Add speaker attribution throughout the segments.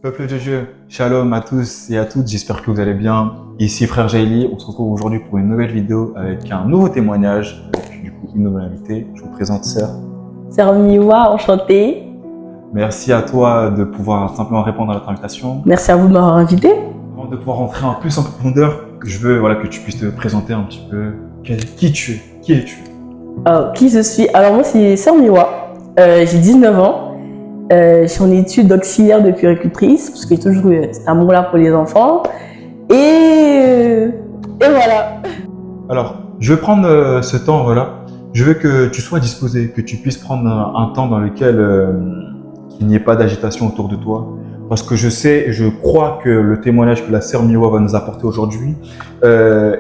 Speaker 1: Peuple de Dieu, shalom à tous et à toutes, j'espère que vous allez bien. Ici Frère Jaili, on se retrouve aujourd'hui pour une nouvelle vidéo avec un nouveau témoignage, avec du coup une nouvelle invitée. Je vous présente Sœur.
Speaker 2: Sœur Miwa, enchantée.
Speaker 1: Merci à toi de pouvoir simplement répondre à notre invitation.
Speaker 2: Merci à vous de m'avoir invité.
Speaker 1: Avant de pouvoir rentrer un peu en profondeur, je veux que tu puisses te présenter un petit peu qui tu es, qui es-tu.
Speaker 2: Qui je suis? Alors moi c'est Sœur Miwa, j'ai 19 ans. Je suis en études d'auxiliaire de puéricultrice parce que j'ai toujours eu cet amour-là pour les enfants. Et voilà.
Speaker 1: Alors, je vais prendre ce temps-là. Je veux que tu sois disposé, que tu puisses prendre un temps dans lequel il n'y ait pas d'agitation autour de toi. Parce que je sais et je crois que le témoignage que la sœur Miwa va nous apporter aujourd'hui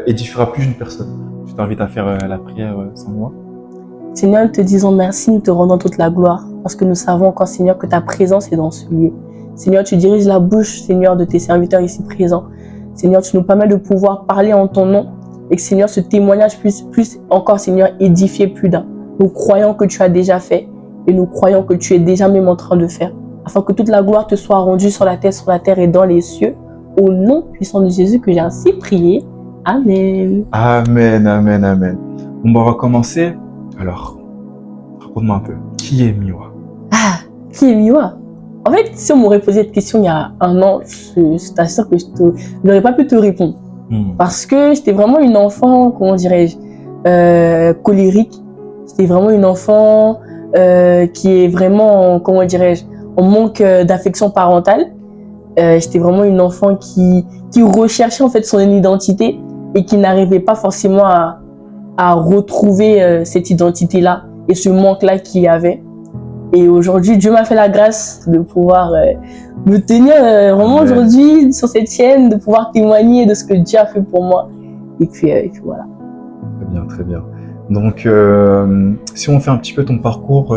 Speaker 1: édifiera plus d'une personne. Je t'invite à faire la prière sans moi.
Speaker 2: Seigneur, nous te disons merci, nous te rendons toute la gloire. Parce que nous savons encore, Seigneur, que ta présence est dans ce lieu. Seigneur, tu diriges la bouche, Seigneur, de tes serviteurs ici présents. Seigneur, tu nous permets de pouvoir parler en ton nom. Et que, Seigneur, ce témoignage puisse plus encore, Seigneur, édifier plus d'un. Nous croyons que tu as déjà fait. Et nous croyons que tu es déjà même en train de faire. Afin que toute la gloire te soit rendue sur la terre et dans les cieux. Au nom puissant de Jésus que j'ai ainsi prié. Amen.
Speaker 1: Amen, amen, amen. On va commencer. Alors, raconte-moi un peu. Qui est Miwa?
Speaker 2: Qui est Miwa? En fait, si on m'aurait posé cette question il y a un an, je t'assure que je n'aurais pas pu te répondre. Parce que j'étais vraiment une enfant, comment dirais-je, colérique. J'étais vraiment une enfant qui est vraiment, comment dirais-je, en manque d'affection parentale. J'étais vraiment une enfant qui recherchait en fait son identité et qui n'arrivait pas forcément à retrouver cette identité-là et ce manque-là qu'il y avait. Et aujourd'hui, Dieu m'a fait la grâce de pouvoir me tenir vraiment aujourd'hui sur cette chaîne, de pouvoir témoigner de ce que Dieu a fait pour moi. Et puis voilà.
Speaker 1: Très bien, très bien. Donc, si on fait un petit peu ton parcours,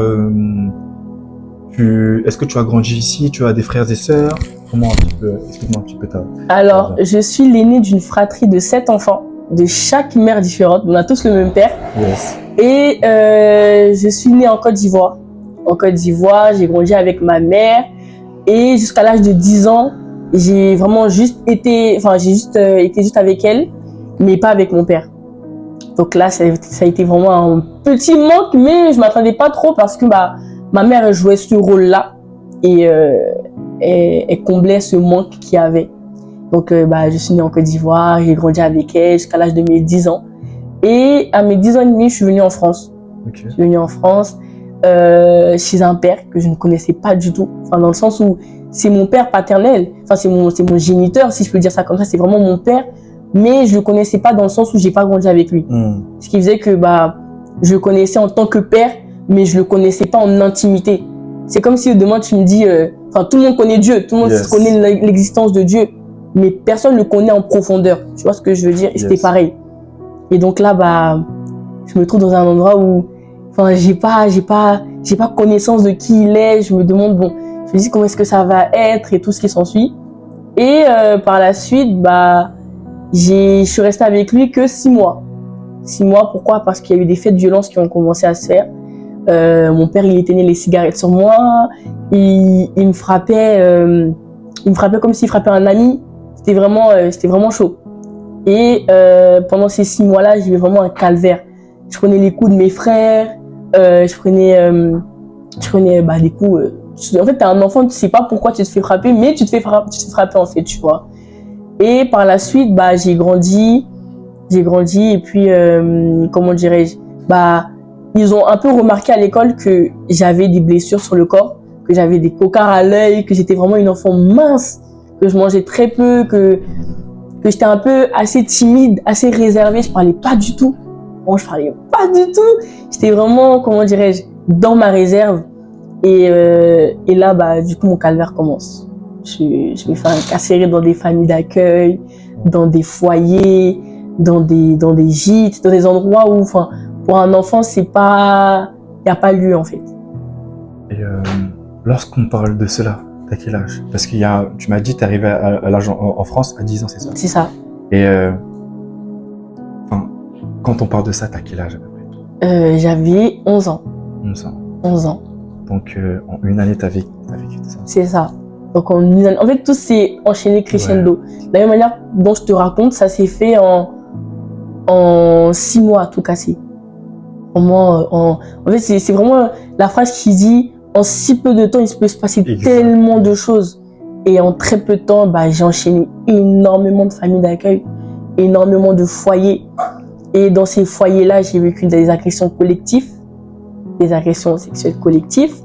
Speaker 1: est-ce que tu as grandi ici? Tu as des frères et sœurs? Comment un petit peu? Explique-moi un petit peu ta...
Speaker 2: Alors, je suis l'aînée d'une fratrie de 7 enfants, de chaque mère différente. On a tous le même père.
Speaker 1: Yes.
Speaker 2: Et je suis née en Côte d'Ivoire. En Côte d'Ivoire, j'ai grandi avec ma mère. Et jusqu'à l'âge de 10 ans, j'ai vraiment juste été juste avec elle, mais pas avec mon père. Donc là, ça a été vraiment un petit manque, mais je m'attendais pas trop parce que ma mère elle jouait ce rôle-là et elle comblait ce manque qu'il y avait. Donc je suis née en Côte d'Ivoire, j'ai grandi avec elle jusqu'à l'âge de mes 10 ans. Et à mes 10 ans et demi, je suis venue en France.
Speaker 1: Okay.
Speaker 2: Je suis venue en France chez un père que je ne connaissais pas du tout. Enfin, dans le sens où c'est mon père paternel. Enfin, c'est mon géniteur, si je peux dire ça comme ça. C'est vraiment mon père. Mais je le connaissais pas dans le sens où j'ai pas grandi avec lui. Ce qui faisait que je le connaissais en tant que père, mais je le connaissais pas en intimité. C'est comme si demain tu me dis, tout le monde connaît Dieu, tout le monde connaît l'existence de Dieu, mais personne ne le connaît en profondeur. Tu vois ce que je veux dire? Et c'était pareil. Et donc là, je me trouve dans un endroit où, j'ai pas connaissance de qui il est. Je me demande, je me dis comment est-ce que ça va être et tout ce qui s'ensuit. Et par la suite, je suis restée avec lui que 6 mois. 6 mois, pourquoi? Parce qu'il y a eu des faits de violence qui ont commencé à se faire. Mon père, il éteignait les cigarettes sur moi. Il me frappait comme s'il frappait un ami. C'était vraiment chaud. Et pendant ces 6 mois-là, j'ai eu vraiment un calvaire. Je prenais les coups de mes frères. Je prenais des coups. En fait, t'es un enfant, tu sais pas pourquoi tu te fais frapper, mais tu te fais frapper en fait, tu vois. Et par la suite, j'ai grandi et puis, comment dirais-je, ils ont un peu remarqué à l'école que j'avais des blessures sur le corps, que j'avais des cocards à l'œil, que j'étais vraiment une enfant mince, que je mangeais très peu, que j'étais un peu assez timide, assez réservée, je parlais pas du tout. Bon, je parlais pas du tout. J'étais vraiment, comment dirais-je, dans ma réserve. Et là, du coup, mon calvaire commence. Je me fais incarcérer dans des familles d'accueil, dans des foyers, dans des gîtes, dans des endroits où, pour un enfant, il n'y a pas lieu, en fait.
Speaker 1: Et lorsqu'on parle de cela, t'as quel âge? Parce tu m'as dit que t'es arrivé à l'âge en France à 10 ans, c'est ça?
Speaker 2: C'est ça.
Speaker 1: Et quand on parle de ça, t'as quel âge à peu près?
Speaker 2: J'avais 11 ans.
Speaker 1: 11 ans.
Speaker 2: 11 ans.
Speaker 1: Donc en une année, t'as vécu tout ça?
Speaker 2: C'est ça. Donc en fait, tout s'est enchaîné crescendo. De la même manière dont je te raconte, ça s'est fait en 6 mois, tout cassé. En fait, c'est vraiment la phrase qui dit en si peu de temps, il peut se passer tellement de choses. Et en très peu de temps, j'ai enchaîné énormément de familles d'accueil, énormément de foyers. Et dans ces foyers-là, j'ai vécu des agressions collectives, des agressions sexuelles collectives.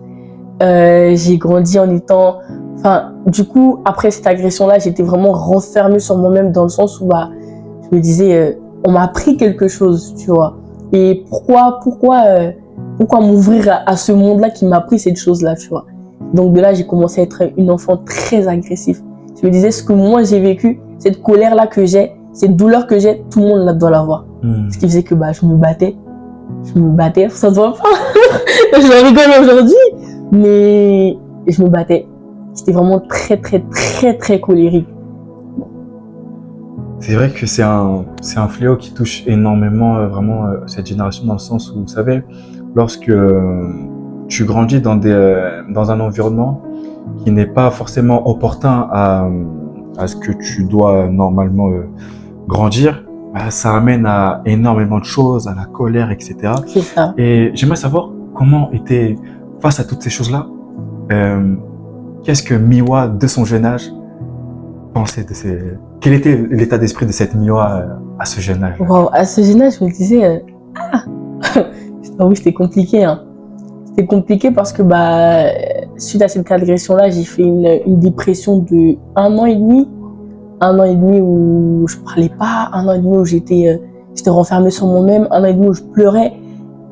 Speaker 2: J'ai grandi en étant... Enfin, du coup, après cette agression-là, j'étais vraiment renfermée sur moi-même dans le sens où je me disais, on m'a appris quelque chose, tu vois. Et pourquoi m'ouvrir à ce monde-là qui m'a appris cette chose-là, tu vois. Donc de là, j'ai commencé à être une enfant très agressive. Je me disais, ce que moi j'ai vécu, cette colère-là que j'ai, cette douleur que j'ai, tout le monde là doit l'avoir. Ce qui faisait que je me battais, ça se voit pas. Je rigole aujourd'hui, mais je me battais. J'étais vraiment très, très, très, très colérique.
Speaker 1: C'est vrai que c'est un fléau qui touche énormément vraiment cette génération dans le sens où, vous savez, lorsque tu grandis dans un environnement qui n'est pas forcément opportun à ce que tu dois normalement grandir, ça amène à énormément de choses, à la colère, etc.
Speaker 2: C'est ça.
Speaker 1: Et j'aimerais savoir comment était, face à toutes ces choses-là, qu'est-ce que Miwa, de son jeune âge, pensait de ces... Quel était l'état d'esprit de cette Miwa à ce jeune âge?
Speaker 2: Wow, à ce jeune âge, je me disais, oui, c'était compliqué. Hein. C'était compliqué parce que suite à cette agression-là, j'ai fait une dépression de 1 an et demi. 1 an et demi où je parlais pas, 1 an et demi où j'étais renfermée sur moi-même, 1 an et demi où je pleurais.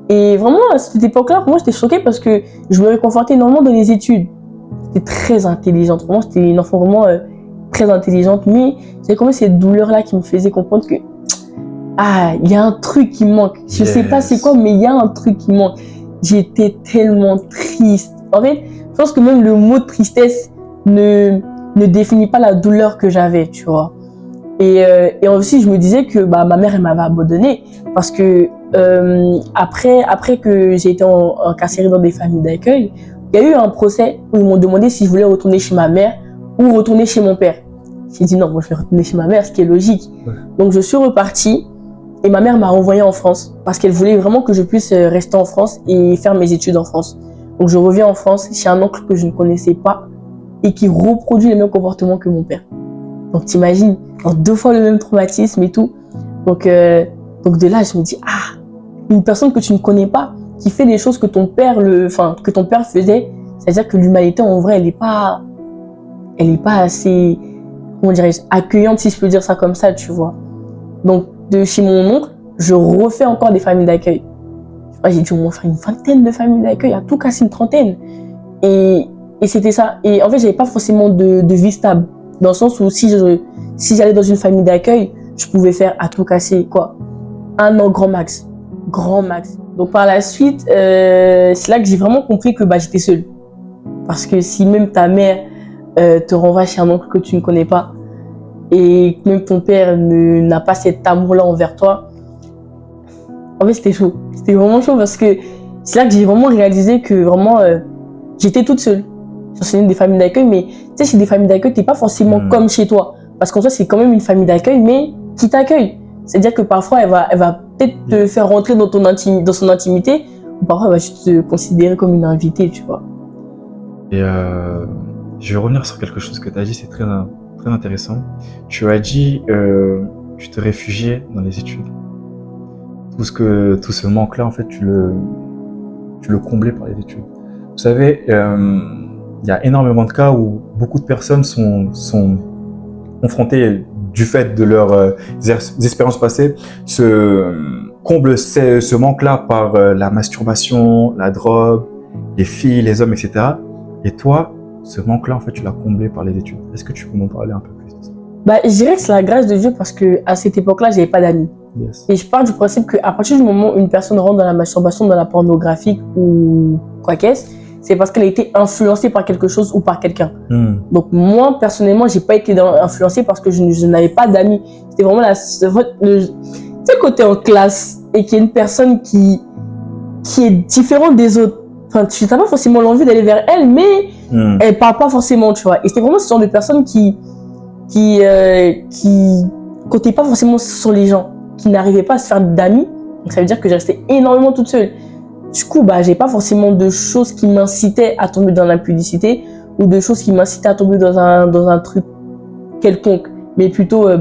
Speaker 2: Et vraiment, à cette époque-là, pour moi, j'étais choquée parce que je me réconfortais énormément dans les études. J'étais très intelligente. Vraiment, j'étais une enfant vraiment très intelligente. Mais j'avais quand même cette douleur-là qui me faisait comprendre que il y a un truc qui manque. Je sais pas c'est quoi, mais il y a un truc qui manque. J'étais tellement triste. En fait, je pense que même le mot tristesse ne définit pas la douleur que j'avais, tu vois. Et aussi, je me disais que ma mère, elle m'avait abandonnée parce que après que j'ai été incarcérée dans des familles d'accueil, il y a eu un procès où ils m'ont demandé si je voulais retourner chez ma mère ou retourner chez mon père. J'ai dit non, moi je vais retourner chez ma mère, ce qui est logique. Ouais. Donc je suis repartie et ma mère m'a renvoyée en France parce qu'elle voulait vraiment que je puisse rester en France et faire mes études en France. Donc je reviens en France chez un oncle que je ne connaissais pas et qui reproduit les mêmes comportements que mon père. Donc t'imagines, 2 fois le même traumatisme et tout. Donc de là, je me dis, une personne que tu ne connais pas, qui fait des choses que ton père faisait, c'est-à-dire que l'humanité, en vrai, elle est pas assez, comment dirais-je, accueillante, si je peux dire ça comme ça, tu vois. Donc, de chez mon oncle, je refais encore des familles d'accueil. J'ai dû au moins faire une 20aine de familles d'accueil, à tout casser une 30aine. Et c'était ça. Et en fait, j'avais pas forcément de vie stable. Dans le sens où si j'allais dans une famille d'accueil, je pouvais faire à tout casser, 1 an grand max. Grand max. Donc par la suite, c'est là que j'ai vraiment compris que j'étais seule. Parce que si même ta mère te renvoie chez un oncle que tu ne connais pas, et que même ton père n'a pas cet amour-là envers toi, en fait c'était chaud. C'était vraiment chaud parce que c'est là que j'ai vraiment réalisé que vraiment j'étais toute seule. J'enseignais des familles d'accueil, mais tu sais, chez des familles d'accueil, t'es pas forcément comme chez toi. Parce qu'en soi, c'est quand même une famille d'accueil, mais qui t'accueille. C'est-à-dire que parfois, elle va peut-être te faire rentrer dans son intimité, ou parfois, elle va juste te considérer comme une invitée, tu vois.
Speaker 1: Et je vais revenir sur quelque chose que tu as dit, c'est très, très intéressant. Tu as dit tu te réfugiais dans les études. Tout ce manque-là, en fait, tu le comblais par les études. Vous savez, il y a énormément de cas où beaucoup de personnes sont confrontées du fait de leurs expériences passées, comblent ce manque-là par la masturbation, la drogue, les filles, les hommes, etc. Et toi, ce manque-là, en fait, tu l'as comblé par les études. Est-ce que tu peux m'en parler un peu plus de ça?
Speaker 2: Je dirais que c'est la grâce de Dieu parce que à cette époque-là, j'avais pas d'amis.
Speaker 1: Yes.
Speaker 2: Et je pars du principe qu'à partir du moment où une personne rentre dans la masturbation, dans la pornographique ou quoi qu'est-ce, c'est parce qu'elle a été influencée par quelque chose ou par quelqu'un. Donc moi, personnellement, j'ai pas été influencée parce que je n'avais pas d'amis. C'était vraiment tu sais, quand t'es en classe et qu'il y a une personne qui est différente des autres, enfin, tu n'as pas forcément l'envie d'aller vers elle, mais elle parle pas forcément, tu vois. Et c'était vraiment ce genre de personne qui comptait pas forcément sur les gens, qui n'arrivait pas à se faire d'amis. Donc ça veut dire que j'ai resté énormément toute seule. Du coup, j'ai pas forcément de choses qui m'incitaient à tomber dans l'impudicité ou de choses qui m'incitaient à tomber dans un truc quelconque. Mais plutôt, je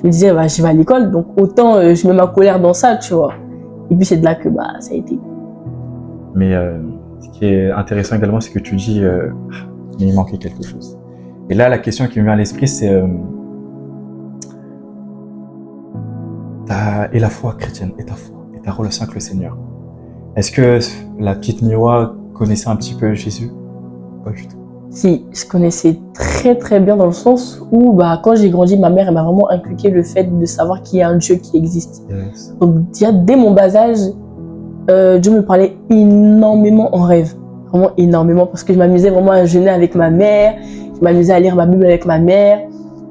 Speaker 2: me disais, je vais à l'école, donc autant je mets ma colère dans ça, tu vois. Et puis c'est de là que ça a été.
Speaker 1: Mais ce qui est intéressant également, c'est que tu dis, mais il manquait quelque chose. Et là, la question qui me vient à l'esprit, c'est et la foi chrétienne, et ta foi, et ta relation avec le Seigneur. Est-ce que la petite Miwa connaissait un petit peu Jésus? Pas du tout.
Speaker 2: Si, je connaissais très très bien dans le sens où quand j'ai grandi, ma mère elle m'a vraiment inculqué le fait de savoir qu'il y a un Dieu qui existe.
Speaker 1: Yes.
Speaker 2: Donc dès mon bas âge, Dieu me parlait énormément en rêve. Vraiment énormément parce que je m'amusais vraiment à jeûner avec ma mère, je m'amusais à lire ma Bible avec ma mère.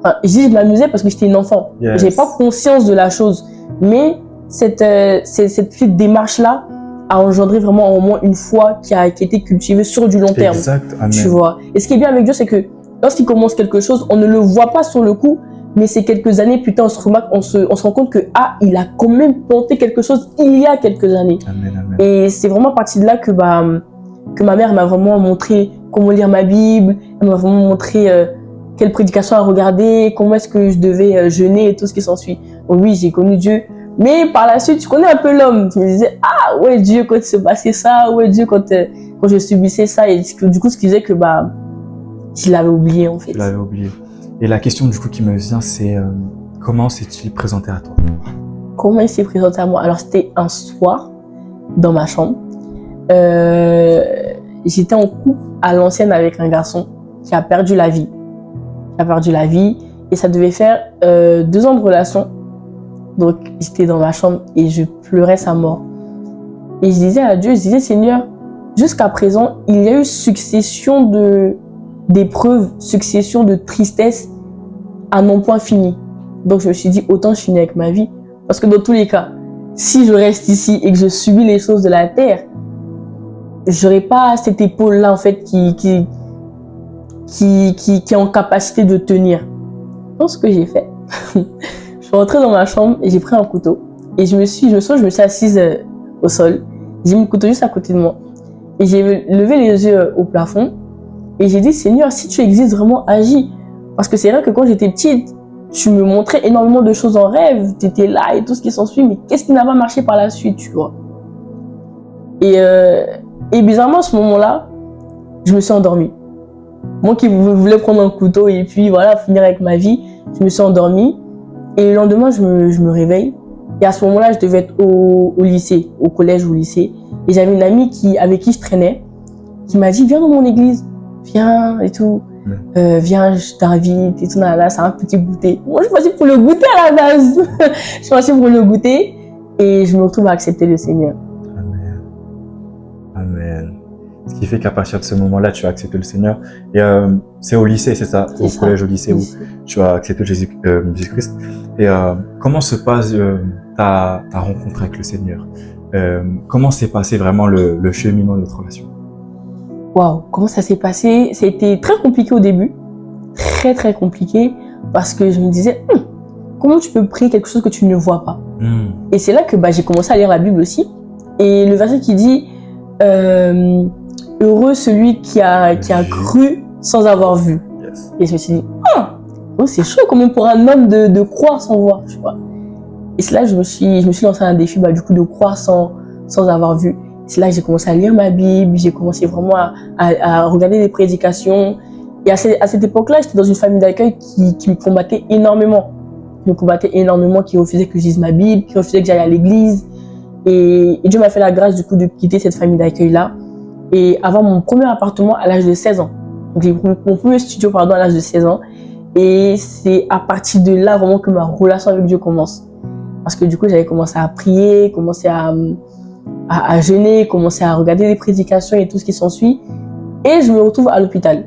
Speaker 2: Enfin, je dis je m'amusais parce que j'étais une enfant.
Speaker 1: Yes.
Speaker 2: J'avais pas conscience de la chose. Mais cette petite démarche-là a engendré vraiment au moins une foi qui a été cultivée sur du long terme.
Speaker 1: Exact, amen.
Speaker 2: Tu vois. Et ce qui est bien avec Dieu, c'est que lorsqu'il commence quelque chose, on ne le voit pas sur le coup, mais c'est quelques années plus tard, on se rend compte que il a quand même planté quelque chose il y a quelques années.
Speaker 1: Amen, amen.
Speaker 2: Et c'est vraiment à partir de là que ma mère m'a vraiment montré comment lire ma Bible, elle m'a vraiment montré quelle prédication à regarder, comment est-ce que je devais jeûner et tout ce qui s'ensuit. Donc oui, j'ai connu Dieu. Mais par la suite, tu connais un peu l'homme. Je me disais, ouais, Dieu, quand il se passait ça, ouais, Dieu, quand je subissais ça. Et du coup, ce qui faisait que je l'avais oublié, en fait.
Speaker 1: Je l'avais oublié. Et la question, du coup, qui me vient, c'est comment s'est-il présenté à toi?
Speaker 2: Comment il s'est présenté à moi? Alors, c'était un soir, dans ma chambre. J'étais en couple à l'ancienne avec un garçon qui a perdu la vie. Et ça devait faire 2 ans de relation. Donc, j'étais dans ma chambre et je pleurais sa mort. Et je disais à Dieu, Seigneur, jusqu'à présent, il y a eu succession d'épreuves, succession de tristesse à non point fini. Donc, je me suis dit, autant je finis avec ma vie. Parce que dans tous les cas, si je reste ici et que je subis les choses de la terre, j'aurais pas cette épaule-là, en fait, qui est en capacité de tenir. Donc, ce que j'ai fait, je suis rentrée dans ma chambre et j'ai pris un couteau. Et je me suis assise au sol. J'ai mis le couteau juste à côté de moi. Et j'ai levé les yeux au plafond. Et j'ai dit, Seigneur, si tu existes vraiment, agis. Parce que c'est vrai que quand j'étais petite, tu me montrais énormément de choses en rêve. Tu étais là et tout ce qui s'ensuit. Mais qu'est-ce qui n'a pas marché par la suite, tu vois? Et bizarrement, à ce moment-là, je me suis endormie. Moi qui voulais prendre un couteau et puis voilà, finir avec ma vie, je me suis endormie. Et le lendemain, je me réveille. Et à ce moment-là, je devais être au lycée, au collège ou au lycée. Et j'avais une amie avec qui je traînais, qui m'a dit, viens dans mon église, viens et tout. Viens, je t'invite et tout, là, c'est un petit goûter. Moi, je suis partie pour le goûter à la base. Je suis partie pour le goûter et je me retrouve à accepter le Seigneur.
Speaker 1: Amen. Amen. Ce qui fait qu'à partir de ce moment-là, tu as accepté le Seigneur. Et c'est au lycée, c'est ça? Au collège, au lycée, où tu as accepté Jésus-Christ. Et comment se passe ta rencontre avec le Seigneur? Comment s'est passé vraiment le cheminement de notre relation?
Speaker 2: Waouh, comment ça s'est passé? Ça a été très compliqué au début. Très, très compliqué. Parce que je me disais, comment tu peux prier quelque chose que tu ne vois pas? Et c'est là que j'ai commencé à lire la Bible aussi. Et le verset qui dit, heureux celui qui a cru sans avoir vu.
Speaker 1: Yes.
Speaker 2: Et je me suis dit, c'est chaud quand même pour un homme de croire sans voir, tu vois. Et c'est là que je me suis lancé un défi, du coup, de croire sans avoir vu. C'est là que j'ai commencé à lire ma Bible, j'ai commencé vraiment à regarder des prédications. Et à cette époque-là, j'étais dans une famille d'accueil qui me combattait énormément. Qui refusait que je lise ma Bible, qui refusait que j'aille à l'église. Et Dieu m'a fait la grâce, du coup, de quitter cette famille d'accueil-là et avoir mon premier appartement à l'âge de 16 ans. Donc, j'ai pris mon premier studio, à l'âge de 16 ans. Et c'est à partir de là, vraiment, que ma relation avec Dieu commence. Parce que du coup, j'avais commencé à prier, commencé à jeûner, commencer à regarder les prédications et tout ce qui s'ensuit. Et je me retrouve à l'hôpital.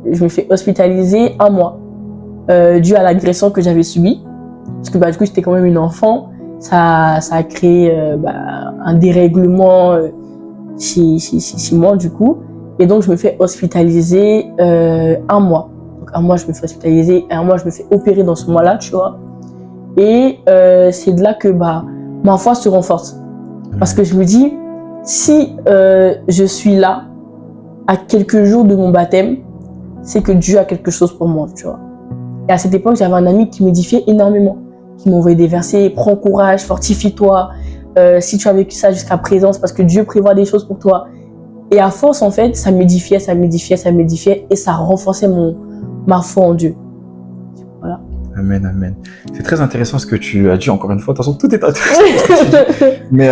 Speaker 2: Je me fais hospitaliser 1 mois dû à l'agression que j'avais subie. Parce que du coup, j'étais quand même une enfant. Ça a créé un dérèglement chez moi, du coup. Et donc, je me fais hospitaliser 1 mois. Donc, 1 mois, je me fais hospitaliser, 1 mois, je me fais opérer dans ce mois-là, tu vois. Et c'est de là que ma foi se renforce. Parce que je me dis, si je suis là, à quelques jours de mon baptême, c'est que Dieu a quelque chose pour moi, tu vois. Et à cette époque, j'avais un ami qui m'édifiait énormément, qui m'envoyait des versets, prends courage, fortifie-toi, si tu as vécu ça jusqu'à présent, c'est parce que Dieu prévoit des choses pour toi. Et à force, en fait, ça m'édifiait, et ça renforçait ma foi en Dieu. Voilà.
Speaker 1: Amen, amen. C'est très intéressant ce que tu as dit, encore une fois. De toute façon, tout est intéressant ce que tu dis. Mais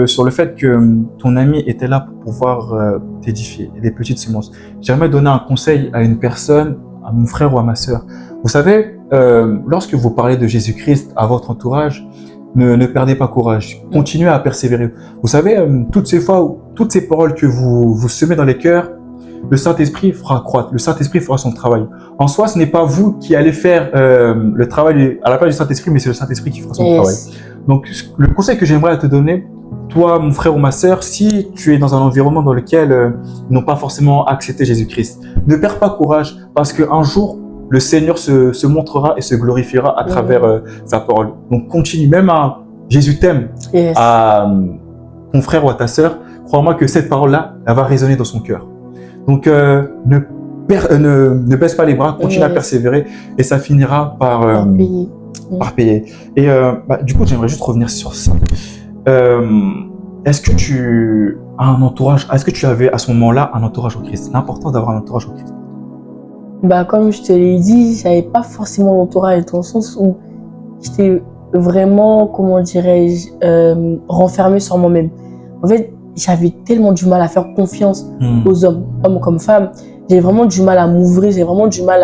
Speaker 1: sur le fait que ton ami était là pour pouvoir t'édifier, et des petites semences. J'aimerais donner un conseil à une personne, à mon frère ou à ma sœur. Vous savez, lorsque vous parlez de Jésus-Christ à votre entourage, ne perdez pas courage. Continuez à persévérer. Vous savez, toutes ces fois, toutes ces paroles que vous semez dans les cœurs, le Saint-Esprit fera croître, le Saint-Esprit fera son travail. En soi, ce n'est pas vous qui allez faire le travail à la place du Saint-Esprit, mais c'est le Saint-Esprit qui fera son travail. Donc, le conseil que j'aimerais te donner, toi, mon frère ou ma sœur, si tu es dans un environnement dans lequel ils n'ont pas forcément accepté Jésus-Christ, ne perds pas courage, parce qu'un jour, le Seigneur se montrera et se glorifiera à travers sa parole. Donc, continue. Même à Jésus t'aime, à ton frère ou à ta sœur, crois-moi que cette parole-là, elle va résonner dans son cœur. Donc, ne baisse pas les bras, continue à persévérer et ça finira par payer. Et du coup, j'aimerais juste revenir sur ça. Est-ce que tu as un entourage, est-ce que tu avais à ce moment-là un entourage au Christ? C'est important d'avoir un entourage au Christ.
Speaker 2: Comme je te l'ai dit, j'avais pas forcément d'entourage dans le sens où j'étais vraiment, comment dirais-je, renfermée sur moi-même. En fait, j'avais tellement du mal à faire confiance aux hommes comme femmes. J'ai vraiment du mal à m'ouvrir, j'ai vraiment du mal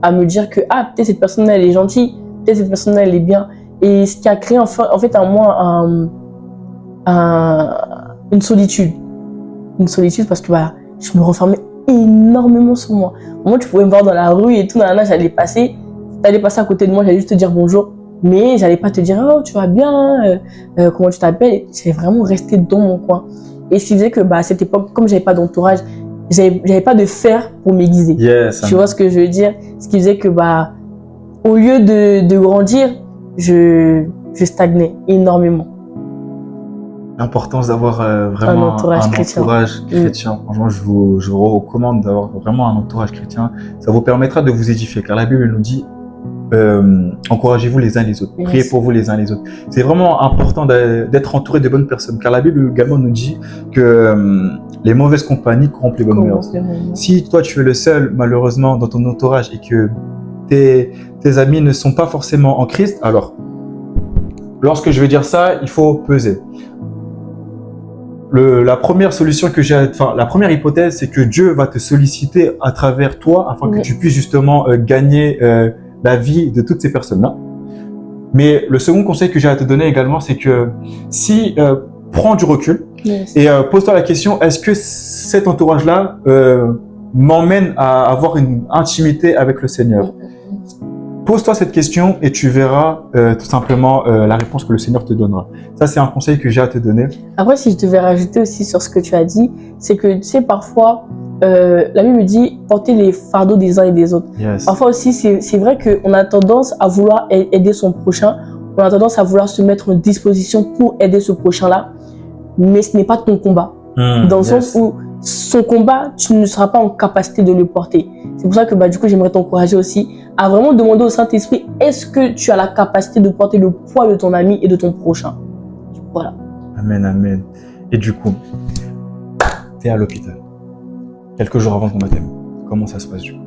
Speaker 2: à me dire que peut-être cette personne-là, elle est gentille, peut-être cette personne-là, elle est bien. Et ce qui a créé en fait en moi une solitude. Une solitude parce que je me renfermais énormément sur moi. Moi, tu pouvais me voir dans la rue et tout, j'allais passer à côté de moi, j'allais juste te dire bonjour. Mais j'allais pas te dire oh tu vas bien, comment tu t'appelles. J'allais vraiment rester dans mon coin. Et ce qui faisait que à cette époque, comme j'avais pas d'entourage, j'avais pas de fer pour m'aiguiser. Tu vois ce que je veux dire? Ce qui faisait que au lieu de grandir, je stagnais énormément.
Speaker 1: L'importance d'avoir vraiment un entourage chrétien. Franchement, je vous recommande d'avoir vraiment un entourage chrétien. Ça vous permettra de vous édifier, car la Bible nous dit encouragez-vous les uns les autres, priez pour vous les uns les autres. C'est vraiment important d'être entouré de bonnes personnes, car la Bible également nous dit que les mauvaises compagnies corrompent les bonnes mœurs. Si toi tu es le seul malheureusement dans ton entourage et que tes amis ne sont pas forcément en Christ, alors lorsque je vais dire ça, il faut peser. La première solution la première hypothèse, c'est que Dieu va te solliciter à travers toi afin que tu puisses justement gagner la vie de toutes ces personnes-là. Mais le second conseil que j'ai à te donner également, c'est que prends du recul et pose-toi la question, est-ce que cet entourage-là m'emmène à avoir une intimité avec le Seigneur? Pose-toi cette question et tu verras tout simplement la réponse que le Seigneur te donnera. Ça, c'est un conseil que j'ai à te donner. Après,
Speaker 2: si je devais rajouter aussi sur ce que tu as dit, c'est que tu sais, parfois, la Bible me dit porter les fardeaux des uns et des autres. Parfois aussi, c'est vrai qu'on a tendance à vouloir aider son prochain, on a tendance à vouloir se mettre en disposition pour aider ce prochain-là, mais ce n'est pas ton combat. Dans le sens où son combat, tu ne seras pas en capacité de le porter. C'est pour ça que du coup, j'aimerais t'encourager aussi à vraiment demander au Saint-Esprit, est-ce que tu as la capacité de porter le poids de ton ami et de ton prochain? Voilà.
Speaker 1: Amen, amen. Et du coup, tu es à l'hôpital, quelques jours avant ton baptême. Comment ça se passe du coup?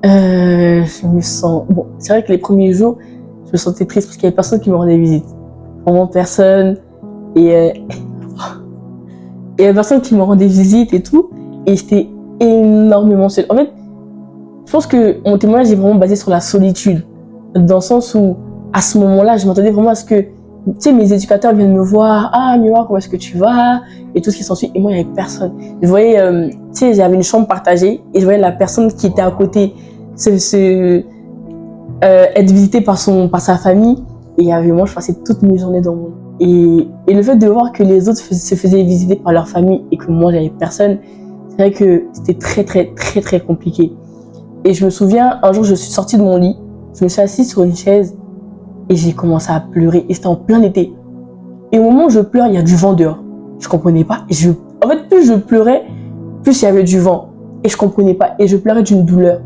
Speaker 2: Je me sens... c'est vrai que les premiers jours, je me sentais triste parce qu'il n'y avait personne qui me rendait visite. Vraiment personne. Et il y avait personne qui me rendait visite et tout. Et j'étais énormément seule. En fait, je pense que mon témoignage est vraiment basé sur la solitude. Dans le sens où, à ce moment-là, je m'attendais vraiment à ce que, mes éducateurs viennent me voir. Ah, Miwa, comment est-ce que tu vas? Et tout ce qui s'ensuit. Et moi, il n'y avait personne. Je voyais, j'avais une chambre partagée et je voyais la personne qui était à côté être visitée par sa famille. Et avec moi, je passais toutes mes journées dans mon... Et le fait de voir que les autres se faisaient visiter par leur famille et que moi, j'avais personne, C'est vrai que c'était très, très, très, très compliqué. Et je me souviens, un jour, je suis sortie de mon lit, je me suis assise sur une chaise et j'ai commencé à pleurer. Et c'était en plein été. Et au moment où je pleure, il y a du vent dehors. Je comprenais pas. En fait, plus je pleurais, plus il y avait du vent. Et je comprenais pas. Et je pleurais d'une douleur.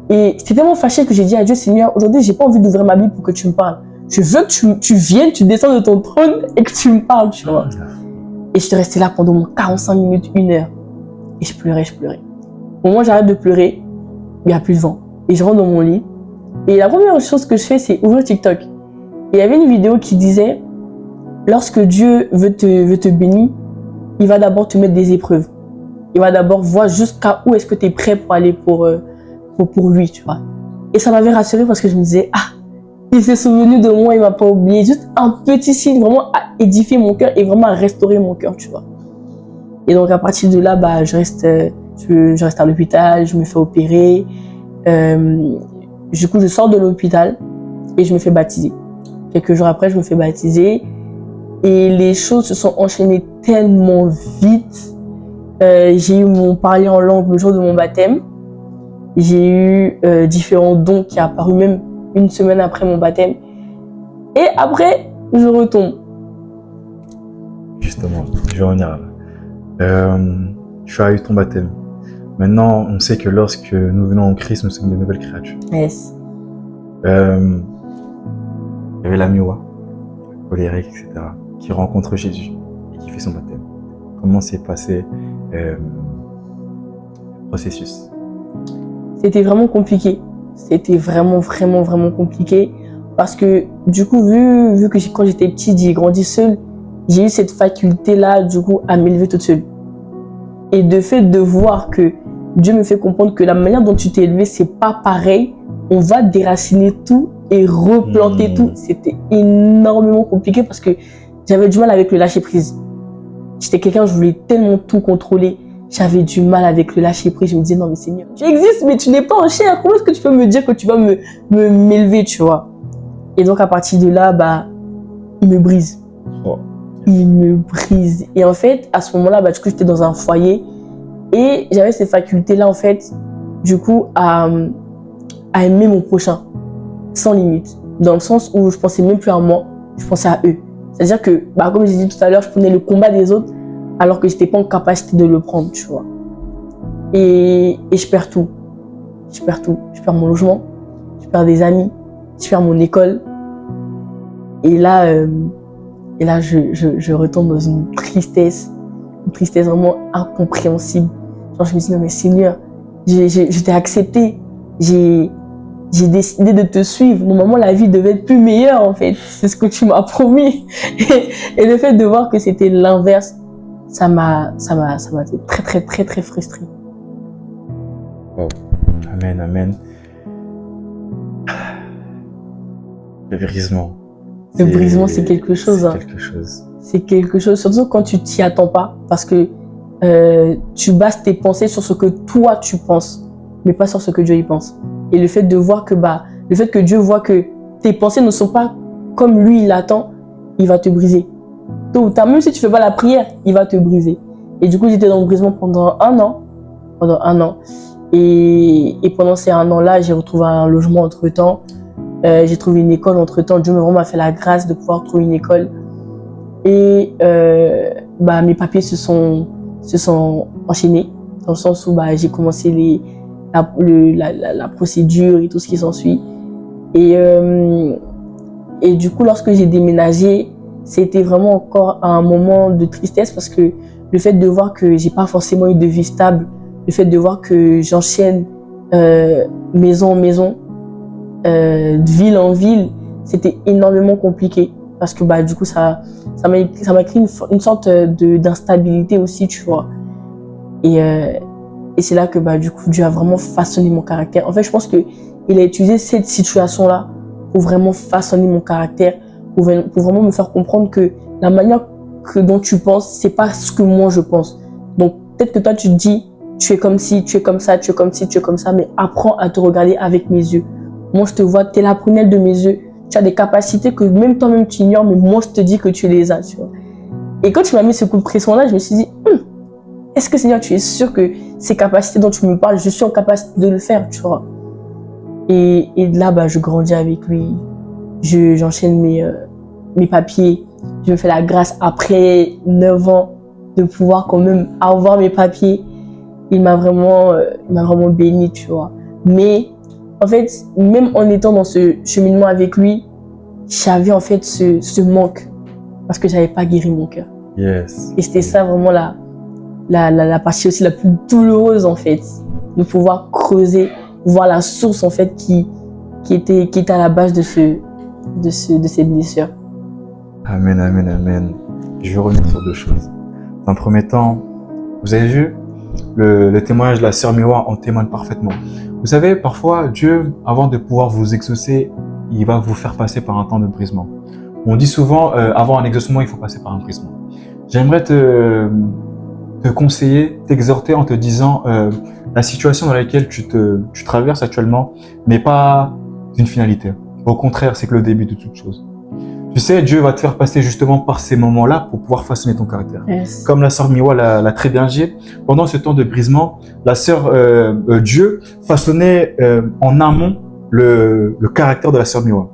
Speaker 2: Et j'étais tellement fâchée que j'ai dit à Dieu, Seigneur, aujourd'hui, j'ai pas envie d'ouvrir ma Bible pour que tu me parles. Je veux que tu viennes, tu descends de ton trône et que tu me parles, tu vois. Et je suis restée là pendant 45 minutes, 1 heure. Et je pleurais, je pleurais. Au moment où j'arrête de pleurer, il n'y a plus de vent. Et je rentre dans mon lit. Et la première chose que je fais, c'est ouvrir TikTok. Et il y avait une vidéo qui disait, lorsque Dieu veut te bénir, il va d'abord te mettre des épreuves. Il va d'abord voir jusqu'à où est-ce que tu es prêt pour aller pour lui, tu vois. Et ça m'avait rassurée parce que je me disais, ah, il s'est souvenu de moi, il m'a pas oublié. Juste un petit signe vraiment à édifier mon cœur et vraiment à restaurer mon cœur, tu vois. Et donc à partir de là, bah, je reste à l'hôpital, je me fais opérer. Du coup, je sors de l'hôpital et je me fais baptiser. Quelques jours après, je me fais baptiser. Et les choses se sont enchaînées tellement vite. J'ai eu mon parler en langue le jour de mon baptême. J'ai eu différents dons qui sont apparus même 1 semaine après mon baptême. Et après, je retombe.
Speaker 1: Justement, je vais revenir là. Tu as eu ton baptême. Maintenant, on sait que lorsque nous venons en Christ, nous sommes de nouvelles créatures.
Speaker 2: Yes.
Speaker 1: Il y avait la Miwa, colérique, etc., qui rencontre Jésus et qui fait son baptême. Comment s'est passé le processus?
Speaker 2: C'était vraiment compliqué. C'était vraiment, vraiment, vraiment compliqué. Parce que, du coup, vu que quand j'étais petite, j'ai grandi seule, j'ai eu cette faculté-là, du coup, à m'élever toute seule. Et de fait de voir que Dieu me fait comprendre que la manière dont tu t'es élevé, c'est pas pareil. On va déraciner tout et replanter tout. C'était énormément compliqué parce que j'avais du mal avec le lâcher prise. J'étais quelqu'un, je voulais tellement tout contrôler. J'avais du mal avec le lâcher prise. Je me disais, non mais Seigneur, tu existes, mais tu n'es pas en chair. Comment est-ce que tu peux me dire que tu vas m'élever, tu vois? Et donc à partir de là, bah, il me brise.
Speaker 1: Oh.
Speaker 2: Il me brise. Et en fait, à ce moment-là, bah, du coup, j'étais dans un foyer et j'avais ces facultés-là, en fait, du coup, à aimer mon prochain, sans limite. Dans le sens où je pensais même plus à moi, je pensais à eux. C'est-à-dire que, bah, comme j'ai dit tout à l'heure, je prenais le combat des autres alors que j'étais pas en capacité de le prendre, tu vois. Et je perds tout. Je perds tout. Je perds mon logement, je perds des amis, je perds mon école. Et là, je retombe dans une tristesse vraiment incompréhensible. Genre, je me dis, non mais Seigneur, je t'ai accepté, j'ai décidé de te suivre. Normalement, la vie devait être plus meilleure, en fait. C'est ce que tu m'as promis. Et le fait de voir que c'était l'inverse, ça m'a été très, très, très, très frustrée.
Speaker 1: Wow. Amen, amen. Le brisement.
Speaker 2: Le brisement, c'est quelque chose.
Speaker 1: C'est quelque chose.
Speaker 2: C'est quelque chose, surtout quand tu t'y attends pas, parce que tu bases tes pensées sur ce que toi tu penses, mais pas sur ce que Dieu y pense. Et le fait de voir que le fait que Dieu voit que tes pensées ne sont pas comme lui il l'attend, il va te briser. Tôt ou tard, même si tu fais pas la prière, il va te briser. Et du coup, j'étais dans le brisement pendant un an. Et pendant ces 1 an-là, j'ai retrouvé un logement entre-temps. J'ai trouvé une école entre-temps. Dieu m'a fait la grâce de pouvoir trouver une école. Et mes papiers se sont enchaînés, dans le sens où j'ai commencé la procédure et tout ce qui s'ensuit. Et du coup, lorsque j'ai déménagé, c'était vraiment encore un moment de tristesse parce que le fait de voir que j'ai pas forcément eu de vie stable, le fait de voir que j'enchaîne maison en maison, de ville en ville, c'était énormément compliqué parce que du coup ça m'a créé une sorte d'instabilité aussi, tu vois. Et c'est là que du coup Dieu a vraiment façonné mon caractère. En fait, je pense que il a utilisé cette situation-là pour vraiment façonner mon caractère, pour vraiment me faire comprendre que la manière dont tu penses, c'est pas ce que moi je pense. Donc peut-être que toi tu te dis tu es comme ci, tu es comme ça, tu es comme ci, tu es comme ça, mais apprends à te regarder avec mes yeux. Moi je te vois, tu es la prunelle de mes yeux. Tu as des capacités que même toi-même tu ignores, mais moi je te dis que tu les as, tu vois. Et quand tu m'as mis ce coup de pression-là, je me suis dit, est-ce que Seigneur, tu es sûr que ces capacités dont tu me parles, je suis en capacité de le faire, tu vois. Et là, bah, je grandis avec lui. J'enchaîne mes papiers. Je me fais la grâce après 9 ans de pouvoir quand même avoir mes papiers. Il m'a vraiment béni, tu vois. Mais en fait, même en étant dans ce cheminement avec lui, j'avais en fait ce manque parce que j'avais pas guéri mon cœur.
Speaker 1: Yes.
Speaker 2: Et c'était ça vraiment la partie aussi la plus douloureuse en fait, de pouvoir creuser, voir la source en fait qui était à la base de ces blessures.
Speaker 1: Amen, amen, amen. Je vais revenir sur deux choses. Dans un premier temps, vous avez vu, le témoignage de la sœur Miwa en témoigne parfaitement. Vous savez, parfois, Dieu, avant de pouvoir vous exaucer, il va vous faire passer par un temps de brisement. On dit souvent, avant un exaucement, il faut passer par un brisement. J'aimerais te conseiller, t'exhorter en te disant, la situation dans laquelle tu traverses actuellement n'est pas une finalité. Au contraire, c'est que le début de toute chose. Tu sais, Dieu va te faire passer justement par ces moments-là pour pouvoir façonner ton caractère.
Speaker 2: Yes.
Speaker 1: Comme la sœur Miwa l'a très bien dit, pendant ce temps de brisement, la sœur Dieu façonnait en amont le caractère de la sœur Miwa.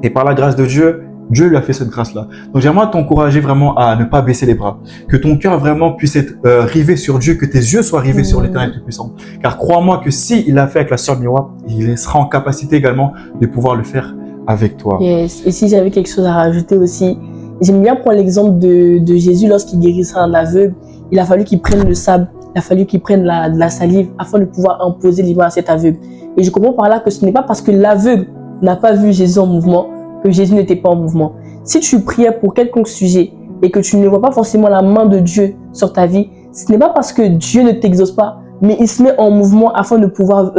Speaker 1: Et par la grâce de Dieu, Dieu lui a fait cette grâce-là. Donc j'aimerais t'encourager vraiment à ne pas baisser les bras. Que ton cœur vraiment puisse être rivé sur Dieu, que tes yeux soient rivés sur l'Éternel Tout-Puissant. Car crois-moi que s'il l'a fait avec la sœur Miwa, il sera en capacité également de pouvoir le faire avec toi.
Speaker 2: Yes. Et si j'avais quelque chose à rajouter aussi, j'aime bien prendre l'exemple de Jésus lorsqu'il guérissait un aveugle. Il a fallu qu'il prenne le sable, il a fallu qu'il prenne de la salive afin de pouvoir imposer l'image à cet aveugle. Et je comprends par là que ce n'est pas parce que l'aveugle n'a pas vu Jésus en mouvement que Jésus n'était pas en mouvement. Si tu priais pour quelconque sujet et que tu ne vois pas forcément la main de Dieu sur ta vie, ce n'est pas parce que Dieu ne t'exauce pas, mais il se met en mouvement afin de pouvoir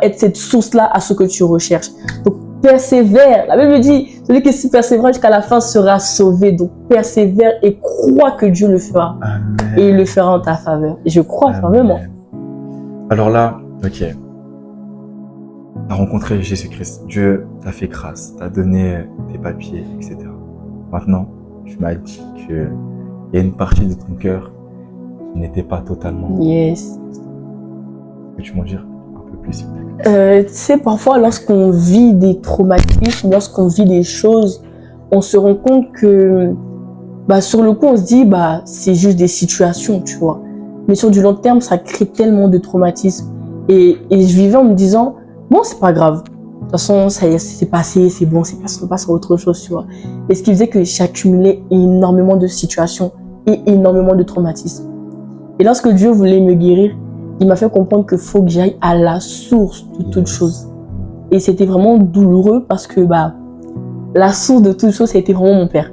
Speaker 2: être cette source-là à ce que tu recherches. Donc, persévère. La Bible dit, celui qui persévère jusqu'à la fin sera sauvé. Donc, persévère et crois que Dieu le fera.
Speaker 1: Amen.
Speaker 2: Et il le fera en ta faveur. Et je crois fermement.
Speaker 1: Alors là, ok. Tu as rencontré Jésus-Christ. Dieu t'a fait grâce, t'a donné tes papiers, etc. Maintenant, tu m'as dit qu'il y a une partie de ton cœur qui n'était pas totalement...
Speaker 2: Yes.
Speaker 1: Peux-tu m'en dire un peu plus, s'il te plaît?
Speaker 2: Tu sais, parfois, lorsqu'on vit des traumatismes, lorsqu'on vit des choses, on se rend compte que, sur le coup, on se dit, c'est juste des situations, tu vois. Mais sur du long terme, ça crée tellement de traumatismes. Et je vivais en me disant, bon, c'est pas grave. De toute façon, ça y est, c'est passé, c'est bon, c'est passé, on passe à autre chose, tu vois. Et ce qui faisait que j'accumulais énormément de situations et énormément de traumatismes. Et lorsque Dieu voulait me guérir, il m'a fait comprendre qu'il faut que j'aille à la source de toute chose. Et c'était vraiment douloureux parce que la source de toute chose, c'était vraiment mon père.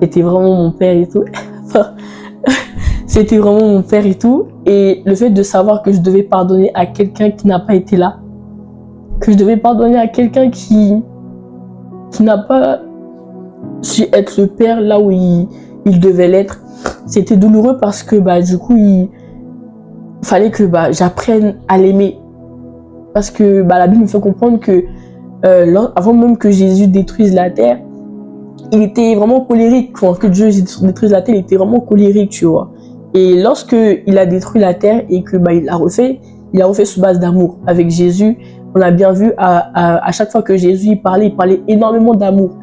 Speaker 2: C'était vraiment mon père et tout. C'était vraiment mon père et tout. Et le fait de savoir que je devais pardonner à quelqu'un qui n'a pas été là, que je devais pardonner à quelqu'un qui n'a pas su être le père là où il devait l'être, c'était douloureux parce que du coup, il fallait que j'apprenne à l'aimer. Parce que la Bible me fait comprendre que avant même que Jésus détruise la terre, il était vraiment colérique. Quand que Dieu détruise la terre, il était vraiment colérique, tu vois. Et lorsque il a détruit la terre et que il l'a refait sous base d'amour. Avec Jésus, on a bien vu à chaque fois que Jésus il parlait énormément d'amour.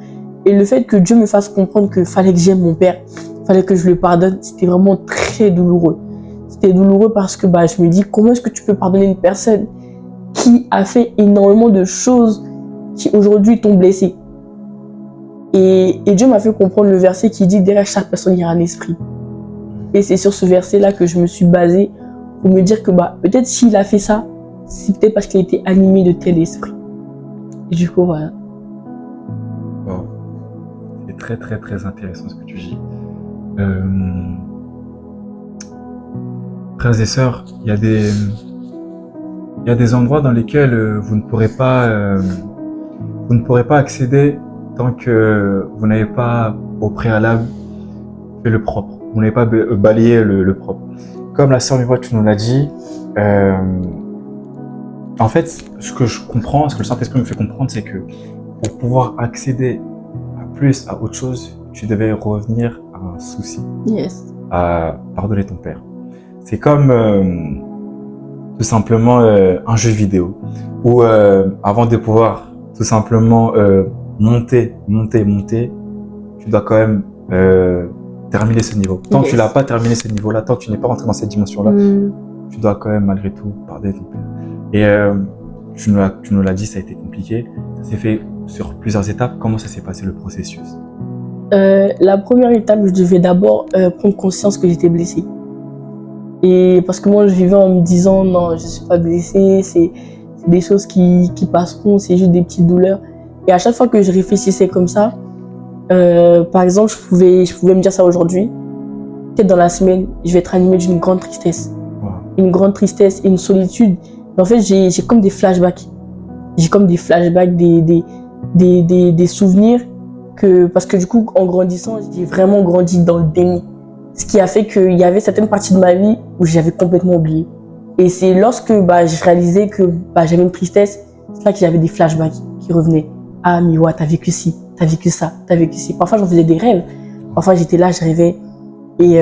Speaker 2: Et le fait que Dieu me fasse comprendre qu'il fallait que j'aime mon père, il fallait que je le pardonne, c'était vraiment très douloureux. C'était douloureux parce que je me dis, comment est-ce que tu peux pardonner une personne qui a fait énormément de choses qui aujourd'hui t'ont blessé? Et Dieu m'a fait comprendre le verset qui dit, derrière chaque personne, il y a un esprit. Et c'est sur ce verset-là que je me suis basée pour me dire que peut-être s'il a fait ça, c'est peut-être parce qu'il a été animé de tel esprit. Et du coup, voilà.
Speaker 1: Wow. C'est très, très, très intéressant ce que tu dis. Frères et sœurs, il y a des endroits dans lesquels vous ne pourrez pas accéder tant que vous n'avez pas au préalable fait le propre. Vous n'avez pas balayé le propre. Comme la sœur Miwa, tu nous l'as dit, en fait, ce que je comprends, ce que le Saint-Esprit me fait comprendre, c'est que pour pouvoir accéder à autre chose, tu devais revenir à un souci
Speaker 2: Yes.
Speaker 1: à pardonner ton père. C'est comme tout simplement un jeu vidéo où avant de pouvoir tout simplement monter, tu dois quand même terminer ce niveau. Tant que tu l'as pas terminé ce niveau-là, tant que tu n'es pas rentré dans cette dimension-là, tu dois quand même malgré tout pardonner ton père. Et tu nous l'as dit, ça a été compliqué. Ça s'est fait sur plusieurs étapes. Comment ça s'est passé le processus?
Speaker 2: La première étape, je devais d'abord prendre conscience que j'étais blessée. Et parce que moi, je vivais en me disant, non, je suis pas blessée, c'est des choses qui passeront, c'est juste des petites douleurs. Et à chaque fois que je réfléchissais comme ça, par exemple, je pouvais me dire ça aujourd'hui, peut-être dans la semaine, je vais être animée d'une grande tristesse.
Speaker 1: Wow.
Speaker 2: Une grande tristesse et une solitude. Et en fait, j'ai comme des flashbacks. J'ai comme des flashbacks, des souvenirs parce que du coup, en grandissant, j'ai vraiment grandi dans le déni. Ce qui a fait qu'il y avait certaines parties de ma vie où j'avais complètement oublié. Et c'est lorsque je réalisais que j'avais une tristesse, c'est là que j'avais des flashbacks qui revenaient. Ah, Miwa, t'as vécu ci, t'as vécu ça, t'as vécu ci. Parfois, j'en faisais des rêves. Parfois, j'étais là, je rêvais et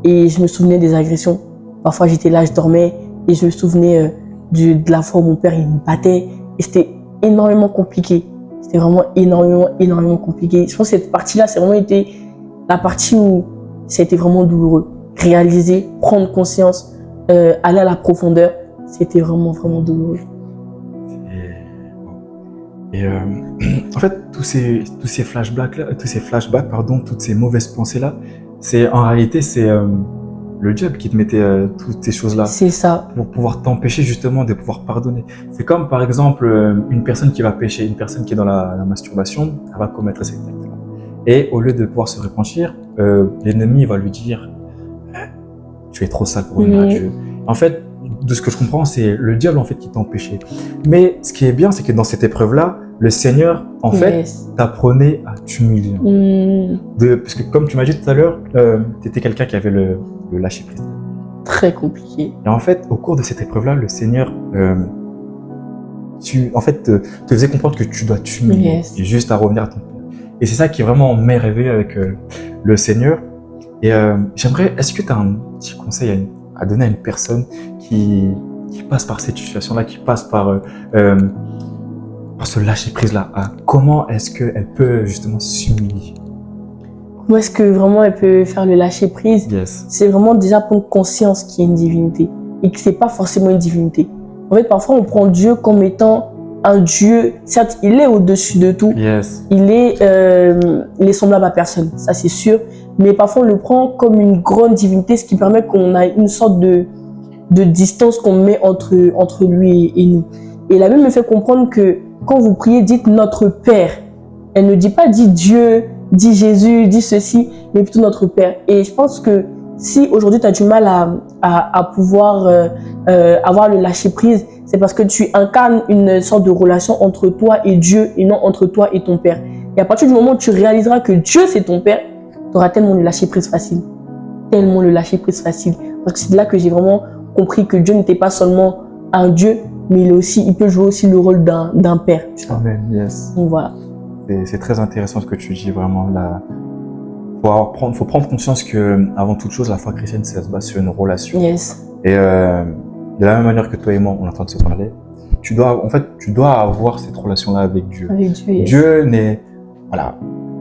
Speaker 2: je me souvenais des agressions. Parfois, j'étais là, je dormais et je me souvenais de la fois où mon père il me battait. Et c'était énormément compliqué. C'était vraiment énormément compliqué. Je pense que cette partie-là, c'est vraiment été la partie où ça a été vraiment douloureux. Réaliser, prendre conscience, aller à la profondeur, c'était vraiment douloureux.
Speaker 1: Et en fait, tous ces flashbacks, toutes ces mauvaises pensées-là, en réalité, c'est le diable qui te mettait toutes ces choses-là.
Speaker 2: C'est ça.
Speaker 1: Pour pouvoir t'empêcher justement de pouvoir pardonner. C'est comme par exemple une personne qui va pécher, une personne qui est dans la masturbation, elle va commettre cet acte-là. Et au lieu de pouvoir se repentir, l'ennemi va lui dire tu es trop sale pour venir à Dieu. En fait, de ce que je comprends, c'est le diable en fait qui t'a empêché. Mais ce qui est bien, c'est que dans cette épreuve-là, le Seigneur en fait t'apprenait à t'humilier. Parce que comme tu m'as dit tout à l'heure, tu étais quelqu'un qui avait le lâcher prise.
Speaker 2: Très compliqué.
Speaker 1: Et en fait, au cours de cette épreuve-là, le Seigneur te faisait comprendre que tu dois t'humilier et juste à revenir à ton Père. Et c'est ça qui est vraiment m'émerveillé avec le Seigneur. Et j'aimerais, est-ce que tu as un petit conseil à donner à une personne qui passe par cette situation-là, qui passe par ce lâcher-prise-là? Comment est-ce qu'elle peut justement s'humilier?
Speaker 2: Comment est-ce que vraiment elle peut faire le lâcher-prise? C'est vraiment déjà prendre conscience qu'il y a une divinité et que c'est pas forcément une divinité. En fait, parfois, on prend Dieu comme étant un Dieu. Certes, il est au-dessus de tout. Il est semblable à personne, ça c'est sûr. Mais parfois, on le prend comme une grande divinité, ce qui permet qu'on a une sorte de distance qu'on met entre lui et nous. Et la Bible me fait comprendre que quand vous priez, dites notre Père. Elle ne dit pas dit Dieu, dit Jésus, dit ceci, mais plutôt notre Père. Et je pense que si aujourd'hui tu as du mal à pouvoir avoir le lâcher-prise, c'est parce que tu incarnes une sorte de relation entre toi et Dieu et non entre toi et ton Père. Et à partir du moment où tu réaliseras que Dieu c'est ton Père, tu auras tellement le lâcher-prise facile. Tellement le lâcher-prise facile. Parce que c'est là que j'ai vraiment compris que Dieu n'était pas seulement un Dieu, mais il peut jouer aussi le rôle d'un Père.
Speaker 1: Amen, yes.
Speaker 2: Donc voilà.
Speaker 1: C'est très intéressant ce que tu dis, vraiment. Faut prendre conscience que, avant toute chose, la foi chrétienne, ça se base sur une relation. Et de la même manière que toi et moi, on est en train de se parler, tu dois avoir cette relation-là avec Dieu. Dieu n'est,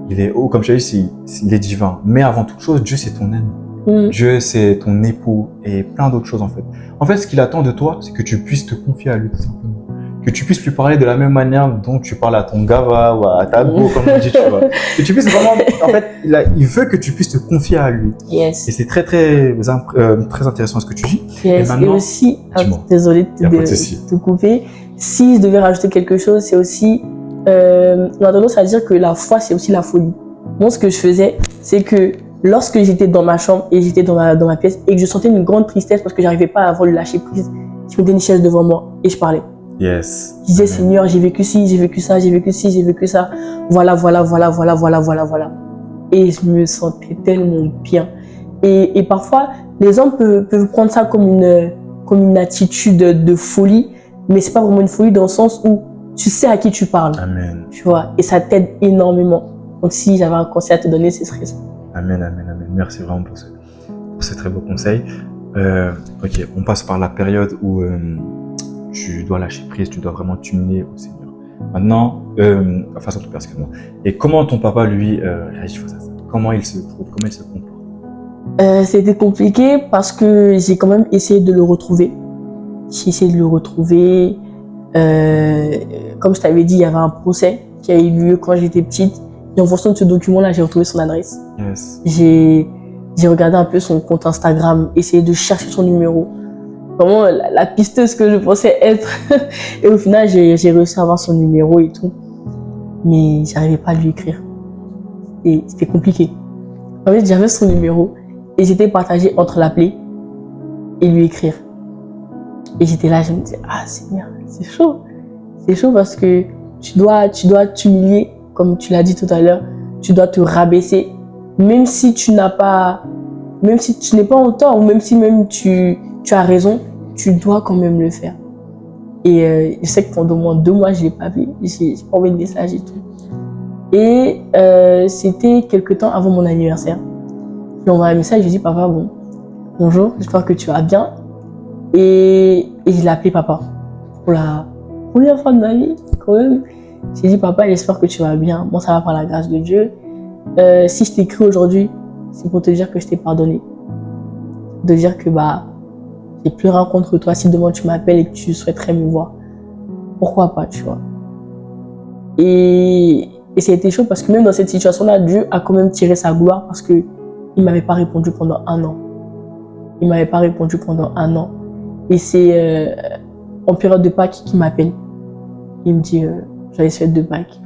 Speaker 1: il est haut, comme je l'ai dit, il est divin. Mais avant toute chose, Dieu, c'est ton ami. Dieu, c'est ton époux et plein d'autres choses, en fait. En fait, ce qu'il attend de toi, c'est que tu puisses te confier à lui, tout simplement. Que tu puisses lui parler de la même manière dont tu parles à ton gava ou à ta go, comme on dit, tu vois. Que tu puisses vraiment, en fait, il veut que tu puisses te confier à lui. Et c'est très intéressant ce que tu dis.
Speaker 2: Et aussi, désolée de te couper, si je devais rajouter quelque chose, c'est aussi, on a tendance à dire que la foi, c'est aussi la folie. Moi, ce que je faisais, c'est que lorsque j'étais dans ma chambre et j'étais dans ma pièce et que je sentais une grande tristesse parce que j'arrivais pas à avoir le lâcher prise, je mettais une chaise devant moi et je parlais. Je disais, Seigneur, j'ai vécu ci, j'ai vécu ça, j'ai vécu ci, j'ai vécu ça. Voilà. Et je me sentais tellement bien. Et parfois, les hommes peuvent prendre ça comme une attitude de folie, mais c'est pas vraiment une folie dans le sens où tu sais à qui tu parles.
Speaker 1: Amen.
Speaker 2: Tu vois, et ça t'aide énormément. Donc si j'avais un conseil à te donner, ce serait ça.
Speaker 1: Amen, amen, amen. Merci vraiment pour ces très beaux conseils. Ok, on passe par la période où tu dois lâcher prise, tu dois vraiment t'humilier au Seigneur. Maintenant, face à ton père, excuse-moi. Et comment ton papa, lui, réagit face à ça? Comment il se trouve? Comment il se comporte?
Speaker 2: C'était compliqué parce que j'ai quand même essayé de le retrouver. J'ai essayé de le retrouver. Comme je t'avais dit, il y avait un procès qui a eu lieu quand j'étais petite. Et en fonction de ce document-là, j'ai retrouvé son adresse.
Speaker 1: Yes.
Speaker 2: J'ai regardé un peu son compte Instagram, essayé de chercher son numéro. Vraiment la pisteuse que je pensais être. Et au final, j'ai réussi à avoir son numéro et tout. Mais j'arrivais pas à lui écrire. Et c'était compliqué. En fait, j'avais son numéro et j'étais partagée entre l'appeler et lui écrire. Et j'étais là, je me disais, ah Seigneur, c'est chaud. C'est chaud parce que tu dois t'humilier, comme tu l'as dit tout à l'heure. Tu dois te rabaisser, même si tu n'es pas en tort, ou même si tu as raison, tu dois quand même le faire. Et je sais que pendant au moins 2 mois, je l'ai pas vu. J'ai pas envoyé de message et tout. Et c'était quelque temps avant mon anniversaire. Je lui ai envoyé un message, je lui ai dit, papa, bonjour, j'espère que tu vas bien. Et je l'ai appelé papa. Pour la première fois de ma vie, quand même. J'ai dit, papa, j'espère que tu vas bien. Bon, ça va par la grâce de Dieu. Si je t'écris aujourd'hui, c'est pour te dire que je t'ai pardonné. De dire que j'ai plus rien contre toi. Si demain tu m'appelles et que tu souhaiterais me voir, pourquoi pas, tu vois. Et ça a été chaud parce que même dans cette situation-là, Dieu a quand même tiré sa gloire parce que il m'avait pas répondu pendant 1 an. Il m'avait pas répondu pendant 1 an. Et c'est en période de Pâques qu'il m'appelle. Il me dit, j'avais fête de Pâques.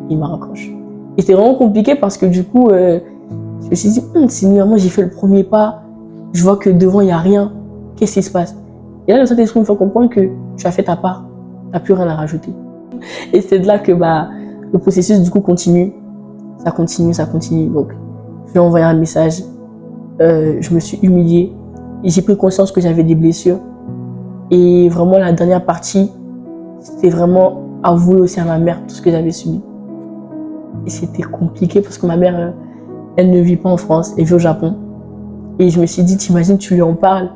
Speaker 2: Il m'a raccroché. Et c'était vraiment compliqué parce que du coup, je me suis dit, Seigneur, moi j'ai fait le premier pas. Je vois que devant il n'y a rien. Qu'est-ce qui se passe? Et là, le Saint-Esprit me fait comprendre que tu as fait ta part. Tu n'as plus rien à rajouter. Et c'est de là que le processus du coup continue. Ça continue. Donc, je lui ai envoyé un message. Je me suis humiliée. Et j'ai pris conscience que j'avais des blessures. Et vraiment, la dernière partie, c'était vraiment avouer aussi à ma mère tout ce que j'avais subi. Et c'était compliqué parce que ma mère, elle ne vit pas en France, elle vit au Japon. Et je me suis dit, t'imagines, tu lui en parles,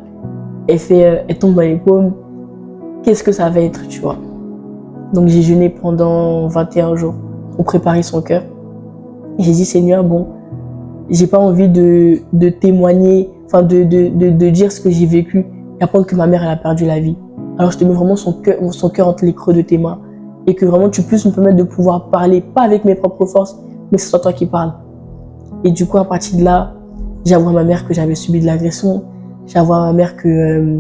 Speaker 2: elle tombe dans les pommes. Qu'est-ce que ça va être, tu vois? Donc j'ai jeûné pendant 21 jours pour préparer son cœur. Et j'ai dit, Seigneur, j'ai pas envie de témoigner, enfin de dire ce que j'ai vécu et apprendre que ma mère, elle a perdu la vie. Alors je te mets vraiment son cœur entre les creux de tes mains et que vraiment tu puisses me permettre de pouvoir parler, pas avec mes propres forces, mais que ce soit toi qui parles. Et du coup, à partir de là, j'ai avoué à ma mère que j'avais subi de l'agression. J'ai avoué à ma mère que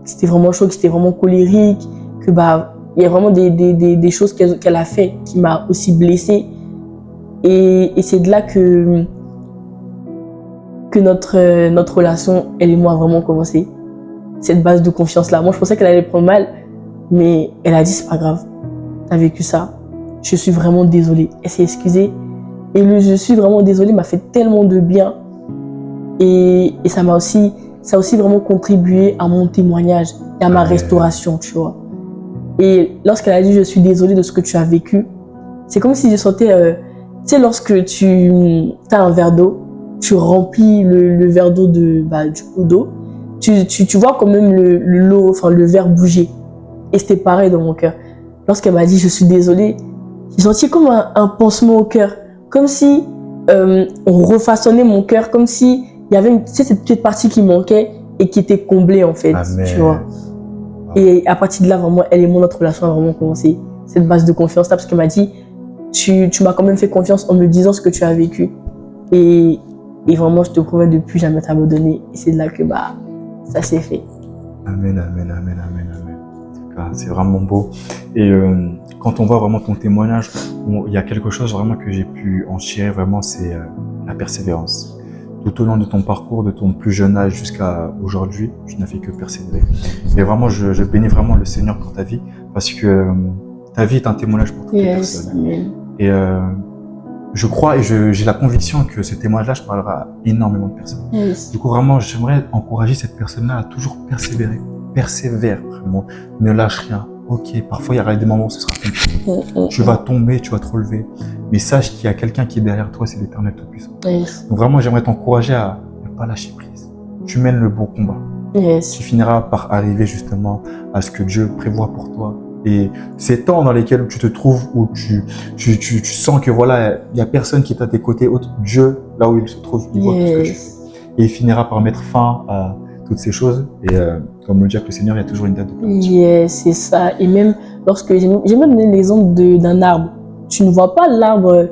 Speaker 2: c'était vraiment chaud, que c'était vraiment colérique, que il y a vraiment des choses qu'elle a fait qui m'a aussi blessée. Et c'est de là que notre relation, elle et moi, a vraiment commencé. Cette base de confiance-là. Moi, je pensais qu'elle allait prendre mal, mais elle a dit, c'est pas grave. T'as vécu ça. Je suis vraiment désolée. Elle s'est excusée. Et le je suis vraiment désolée m'a fait tellement de bien. Et ça a aussi vraiment contribué à mon témoignage et à ma restauration, tu vois. Et lorsqu'elle a dit, je suis désolée de ce que tu as vécu, c'est comme si je sentais, tu sais, lorsque tu as un verre d'eau, tu remplis le verre d'eau du coup d'eau, tu vois quand même le verre bouger. Et c'était pareil dans mon cœur. Lorsqu'elle m'a dit, je suis désolée, j'ai senti comme un pansement au cœur. Comme si on refaçonnait mon cœur, comme si il y avait cette petite partie qui manquait et qui était comblée en fait.
Speaker 1: Amen.
Speaker 2: Tu vois. Et à partir de là, vraiment, elle et moi, notre relation a vraiment commencé. Cette base de confiance là, parce qu'elle m'a dit, tu m'as quand même fait confiance en me disant ce que tu as vécu. Et vraiment, je te promets de plus jamais t'abandonner. Et c'est de là que ça s'est fait.
Speaker 1: Amen, amen, amen, amen, amen. En tout cas, c'est vraiment beau. Et quand on voit vraiment ton témoignage, il y a quelque chose vraiment que j'ai pu en tirer vraiment, c'est la persévérance. Tout au long de ton parcours, de ton plus jeune âge jusqu'à aujourd'hui, tu n'as fait que persévérer. Et vraiment, je bénis vraiment le Seigneur pour ta vie, parce que ta vie est un témoignage pour toutes les personnes.
Speaker 2: Amen.
Speaker 1: Et je crois et j'ai la conviction que ce témoignage-là parlera à énormément de personnes.
Speaker 2: Yes.
Speaker 1: Du coup, vraiment, j'aimerais encourager cette personne-là à toujours persévérer. Persévère, vraiment. Ne lâche rien. Ok, parfois il y aura des moments où ce sera compliqué. Tu vas tomber, tu vas te relever. mais sache qu'il y a quelqu'un qui est derrière toi, c'est l'Éternel Tout-Puissant.
Speaker 2: Yes.
Speaker 1: Donc vraiment, j'aimerais t'encourager à ne pas lâcher prise. Tu mènes le bon combat.
Speaker 2: Yes.
Speaker 1: Tu finiras par arriver justement à ce que Dieu prévoit pour toi. Et ces temps dans lesquels tu te trouves, où tu sens que voilà, il n'y a personne qui est à tes côtés, Dieu, là où il se trouve, il voit tout ce que tu fais. Et il finira par mettre fin à toutes ces choses. Et comme le dit avec le Seigneur, il y a toujours une date de péremption.
Speaker 2: Yes, c'est ça. Et même lorsque j'ai même donné l'exemple d'un arbre. Tu ne vois pas l'arbre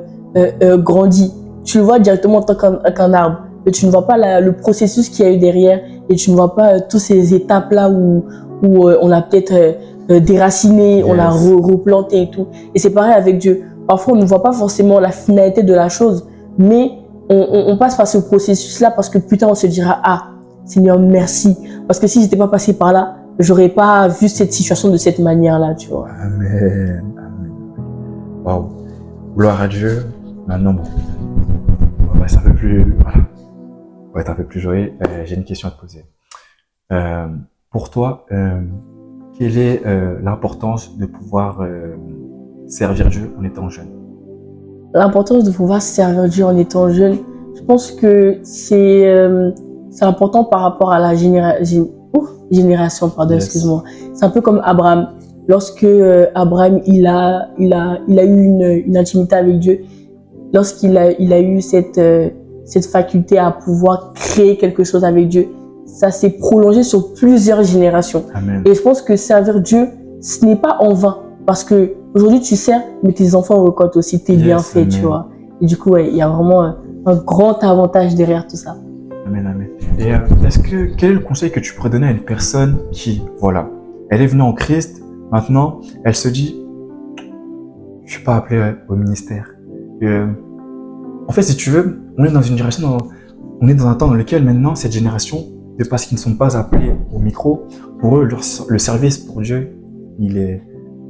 Speaker 2: grandir. Tu le vois directement en tant qu'un arbre. Mais tu ne vois pas le processus qu'il y a eu derrière. Et tu ne vois pas toutes ces étapes-là où on a peut-être déraciné,
Speaker 1: Yes.
Speaker 2: on a replanté et tout. Et c'est pareil avec Dieu. Parfois, on ne voit pas forcément la finalité de la chose, mais on passe par ce processus-là parce que plus tard, on se dira « Ah, Seigneur, merci. » Parce que si j'étais pas passé par là, j'aurais pas vu cette situation de cette manière-là, tu vois.
Speaker 1: Amen. Amen. Waouh. Gloire à Dieu. Maintenant, bon. Ouais, ça fait plus. Voilà. Ouais, t'as fait plus joyeux. J'ai une question à te poser. Pour toi, quelle est l'importance de pouvoir servir Dieu en étant jeune?
Speaker 2: L'importance de pouvoir servir Dieu en étant jeune, je pense que c'est important par rapport à la génération, pardon,
Speaker 1: Yes.
Speaker 2: excuse-moi. C'est un peu comme Abraham. Lorsque Abraham, il a eu une intimité avec Dieu, lorsqu'il a eu cette faculté à pouvoir créer quelque chose avec Dieu, ça s'est prolongé sur plusieurs générations.
Speaker 1: Amen.
Speaker 2: Et je pense que servir Dieu, ce n'est pas en vain. Parce que aujourd'hui tu sers, mais tes enfants récoltent aussi tes bienfaits,
Speaker 1: amen.
Speaker 2: tu vois. Et du coup, ouais, il y a vraiment un grand avantage derrière tout ça.
Speaker 1: Amen, amen. Et quel est le conseil que tu pourrais donner à une personne qui, voilà, elle est venue en Christ, maintenant, elle se dit, je suis pas appelé au ministère. En fait, si tu veux, on est dans une génération, on est dans un temps dans lequel maintenant, cette génération, de parce qu'ils ne sont pas appelés au micro, pour eux, le service pour Dieu, il est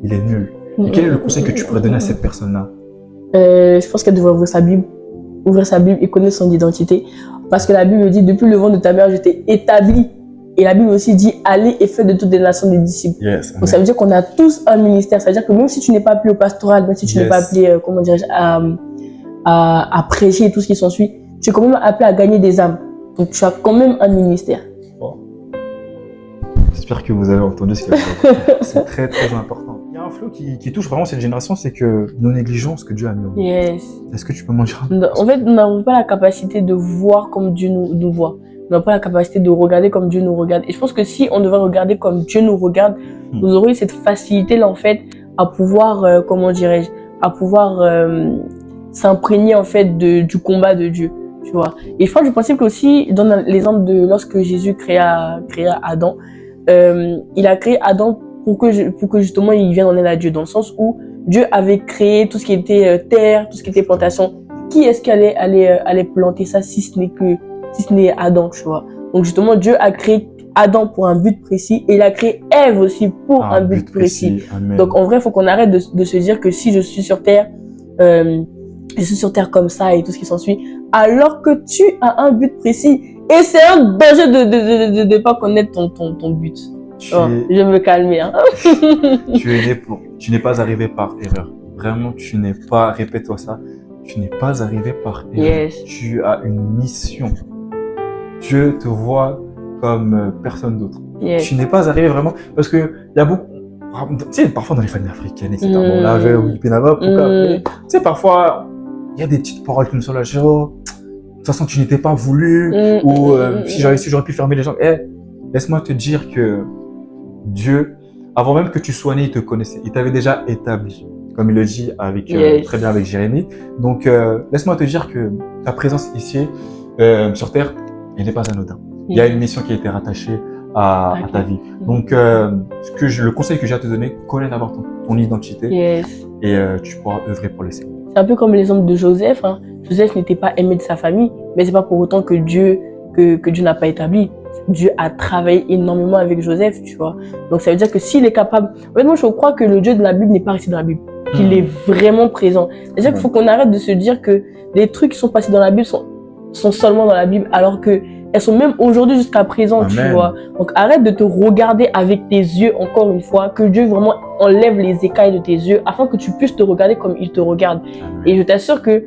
Speaker 1: nul. Et quel est le conseil que tu pourrais donner à cette personne-là?
Speaker 2: Je pense qu'elle devrait ouvrir sa Bible et connaître son identité. Parce que la Bible dit, depuis le ventre de ta mère, je t'ai établi. Et la Bible aussi dit, allez et faites de toutes les nations des disciples.
Speaker 1: Yes,
Speaker 2: donc ça veut dire qu'on a tous un ministère. Ça veut dire que même si tu n'es pas appelé au pastoral, même si tu n'es pas appelé, comment dirais-je, à prêcher et tout ce qui s'ensuit, tu es quand même appelé à gagner des âmes. Donc tu as quand même un ministère.
Speaker 1: Bon. J'espère que vous avez entendu ce qu'il a dit. C'est très très important. Il y a un flot qui touche vraiment cette génération, c'est que nous négligeons ce que Dieu a mis en nous.
Speaker 2: Yes.
Speaker 1: Est-ce que tu peux m'en dire?
Speaker 2: En fait, nous n'avons pas la capacité de voir comme Dieu nous voit. Nous n'avons pas la capacité de regarder comme Dieu nous regarde. Et je pense que si on devait regarder comme Dieu nous regarde, nous aurions cette facilité-là, en fait, à pouvoir, comment dirais-je, à pouvoir s'imprégner, en fait, du combat de Dieu. Tu vois. Et je pense du principe qu'aussi, dans l'exemple de lorsque Jésus créa Adam, il a créé Adam pour que justement il vienne en aide à Dieu, dans le sens où Dieu avait créé tout ce qui était terre, tout ce qui était plantation. Qui est-ce qui allait planter ça si ce n'est Adam, tu vois. Donc justement, Dieu a créé Adam pour un but précis et il a créé Ève aussi pour un but précis.
Speaker 1: Amen.
Speaker 2: Donc en vrai, il faut qu'on arrête de se dire que si je suis sur terre, je suis sur terre comme ça et tout ce qui s'ensuit, alors que tu as un but précis. Et c'est un danger de pas connaître ton but. Je vais me calmer. Hein.
Speaker 1: Tu es né pour. Tu n'es pas arrivé par erreur. Vraiment, tu n'es pas. Répète-toi ça. Tu n'es pas arrivé par erreur.
Speaker 2: Yes.
Speaker 1: Tu as une mission. Dieu te voit comme personne d'autre.
Speaker 2: Yes.
Speaker 1: Tu n'es pas arrivé vraiment. Parce que il y a beaucoup. Tu sais, parfois dans les familles africaines, etc. Bon, là, je vais au Pénava, tu sais, parfois, il y a des petites paroles comme ça, là, genre, de toute façon, tu n'étais pas voulu, ou si j'avais su, j'aurais pu fermer les jambes. Laisse-moi te dire que Dieu, avant même que tu sois né, il te connaissait. Il t'avait déjà établi, comme il le dit avec, très bien avec Jérémie. Donc, laisse-moi te dire que ta présence ici, sur Terre, elle n'est pas anodin. Il y a une mission qui a été rattachée à ta vie. Donc, le conseil que j'ai à te donner, connais d'abord ton identité et tu pourras œuvrer pour le Seigneur.
Speaker 2: C'est un peu comme l'exemple de Joseph. Hein. Joseph n'était pas aimé de sa famille, mais c'est pas pour autant que Dieu n'a pas établi. Dieu a travaillé énormément avec Joseph, tu vois. Donc ça veut dire que s'il est capable... En fait, moi, je crois que le Dieu de la Bible n'est pas resté dans la Bible, qu'il est vraiment présent. C'est-à-dire qu'il faut qu'on arrête de se dire que les trucs qui sont passés dans la Bible sont seulement dans la Bible, alors que elles sont même aujourd'hui jusqu'à présent, tu
Speaker 1: Amen.
Speaker 2: vois. Donc arrête de te regarder avec tes yeux, encore une fois, que Dieu vraiment enlève les écailles de tes yeux afin que tu puisses te regarder comme il te regarde.
Speaker 1: Amen.
Speaker 2: Et je t'assure que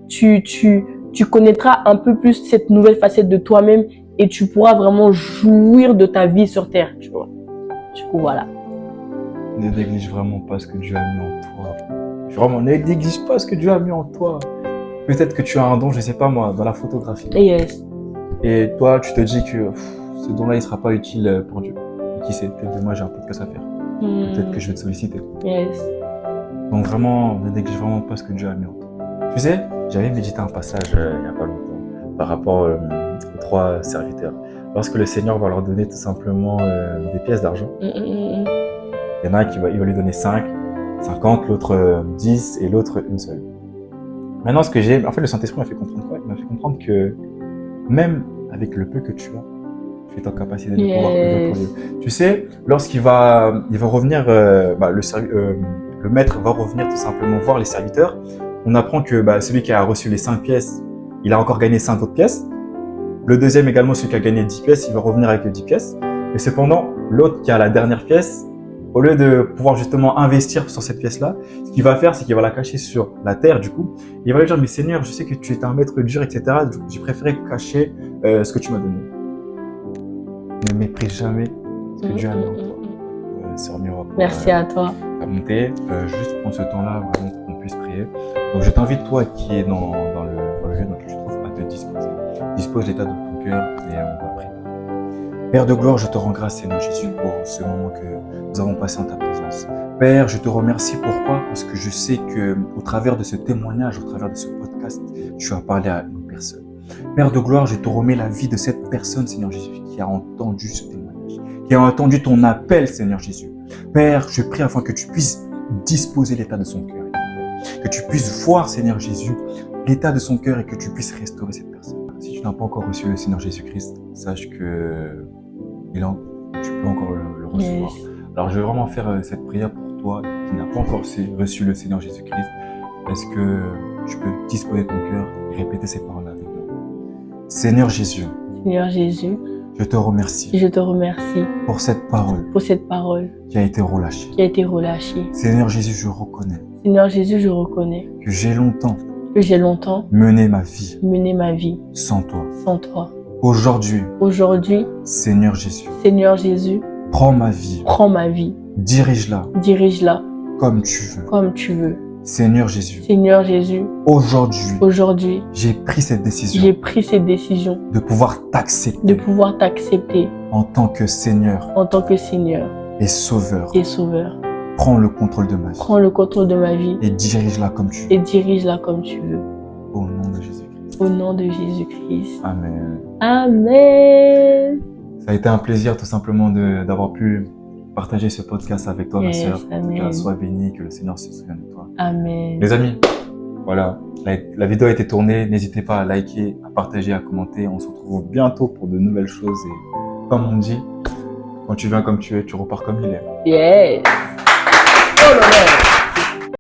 Speaker 2: tu connaîtras un peu plus cette nouvelle facette de toi-même et tu pourras vraiment jouir de ta vie sur terre, tu vois. Du coup, voilà.
Speaker 1: Ne néglige vraiment pas ce que Dieu a mis en toi. Vraiment, ne néglige pas ce que Dieu a mis en toi. Peut-être que tu as un don, je sais pas moi, dans la photographie.
Speaker 2: Yes.
Speaker 1: Et toi, tu te dis que ce don-là, il sera pas utile pour Dieu. Et qui sait, peut-être demain, j'ai un podcast à faire. Peut-être que je vais te solliciter.
Speaker 2: Yes.
Speaker 1: Donc vraiment, ne néglige vraiment pas ce que Dieu a mis en toi. Tu sais, j'avais médité un passage il y a pas longtemps par rapport aux 3 serviteurs. Lorsque le Seigneur va leur donner tout simplement des pièces d'argent, il y en a un il va lui donner 5, 50, l'autre 10 et l'autre une seule. Maintenant, en fait, le Saint-Esprit m'a fait comprendre quoi? Il m'a fait comprendre que même avec le peu que tu as, tu es en capacité de pouvoir œuvrer pour Dieu. Tu sais, lorsqu'il va revenir, le maître va revenir tout simplement voir les serviteurs. On apprend que celui qui a reçu les 5 pièces, il a encore gagné 5 autres pièces. Le deuxième également, celui qui a gagné 10 pièces, il va revenir avec 10 pièces. Mais cependant, l'autre qui a la dernière pièce, au lieu de pouvoir justement investir sur cette pièce-là, ce qu'il va faire, c'est qu'il va la cacher sur la terre, du coup. Il va lui dire, mais Seigneur, je sais que tu es un maître dur, etc. Donc, j'ai préféré cacher ce que tu m'as donné. Ne méprise jamais ce que Dieu a mis en toi. Sœur Mira,
Speaker 2: Merci à toi.
Speaker 1: à monter. Juste prendre ce temps-là vraiment pour qu'on puisse prier. Donc, je t'invite, toi qui es dans le lieu dans lequel tu te trouves, à te disposer. Dispose l'état de ton cœur et on va prier. Père de gloire, je te rends grâce, Seigneur Jésus, pour ce moment que nous avons passé en ta présence. Père, je te remercie. Pourquoi? Parce que je sais que au travers de ce témoignage, au travers de ce podcast, tu as parlé à une personne. Père de gloire, je te remets la vie de cette personne, Seigneur Jésus, qui a entendu ce témoignage, qui a entendu ton appel, Seigneur Jésus. Père, je prie afin que tu puisses disposer l'état de son cœur, que tu puisses voir, Seigneur Jésus, l'état de son cœur et que tu puisses restaurer cette personne. Si tu n'as pas encore reçu le Seigneur Jésus-Christ, sache que tu peux encore le recevoir.
Speaker 2: Yes.
Speaker 1: Alors, je vais vraiment faire cette prière pour toi qui n'as pas encore reçu le Seigneur Jésus-Christ. Est-ce que tu peux disposer ton cœur et répéter ces paroles avec moi? Seigneur Jésus,
Speaker 2: Seigneur Jésus,
Speaker 1: je te remercie
Speaker 2: je te remercie
Speaker 1: pour cette parole
Speaker 2: pour cette parole
Speaker 1: qui a été relâchée.
Speaker 2: qui a été relâchée.
Speaker 1: Seigneur Jésus, je reconnais
Speaker 2: Seigneur Jésus, je reconnais
Speaker 1: que j'ai longtemps
Speaker 2: que j'ai longtemps
Speaker 1: mené ma vie
Speaker 2: mené ma vie
Speaker 1: sans toi.
Speaker 2: sans toi.
Speaker 1: Aujourd'hui,
Speaker 2: Aujourd'hui,
Speaker 1: Seigneur Jésus,
Speaker 2: Seigneur Jésus,
Speaker 1: prends ma vie,
Speaker 2: prends ma vie,
Speaker 1: dirige-la
Speaker 2: dirige-la
Speaker 1: comme tu veux.
Speaker 2: comme tu veux.
Speaker 1: Seigneur Jésus,
Speaker 2: Seigneur Jésus,
Speaker 1: aujourd'hui,
Speaker 2: aujourd'hui,
Speaker 1: j'ai pris cette décision
Speaker 2: j'ai pris cette décision
Speaker 1: de pouvoir
Speaker 2: de
Speaker 1: t'accepter
Speaker 2: pouvoir t'accepter
Speaker 1: en tant que Seigneur
Speaker 2: en tant que Seigneur
Speaker 1: et Sauveur.
Speaker 2: et Sauveur.
Speaker 1: Prends le contrôle de ma vie
Speaker 2: Prends le contrôle de ma vie
Speaker 1: et dirige-la comme tu veux.
Speaker 2: et dirige-la comme tu veux.
Speaker 1: Au nom de Jésus-Christ.
Speaker 2: Au nom de Jésus-Christ.
Speaker 1: Amen.
Speaker 2: Amen.
Speaker 1: Ça a été un plaisir tout simplement d'avoir pu partager ce podcast avec toi,
Speaker 2: Yes,
Speaker 1: ma sœur.
Speaker 2: amen.
Speaker 1: Sois béni, que le Seigneur se souvienne de toi.
Speaker 2: Amen.
Speaker 1: Les amis, voilà, la vidéo a été tournée. N'hésitez pas à liker, à partager, à commenter. On se retrouve bientôt pour de nouvelles choses. Et comme on dit, quand tu viens comme tu es, tu repars comme il est.
Speaker 2: Yes. Oh là là.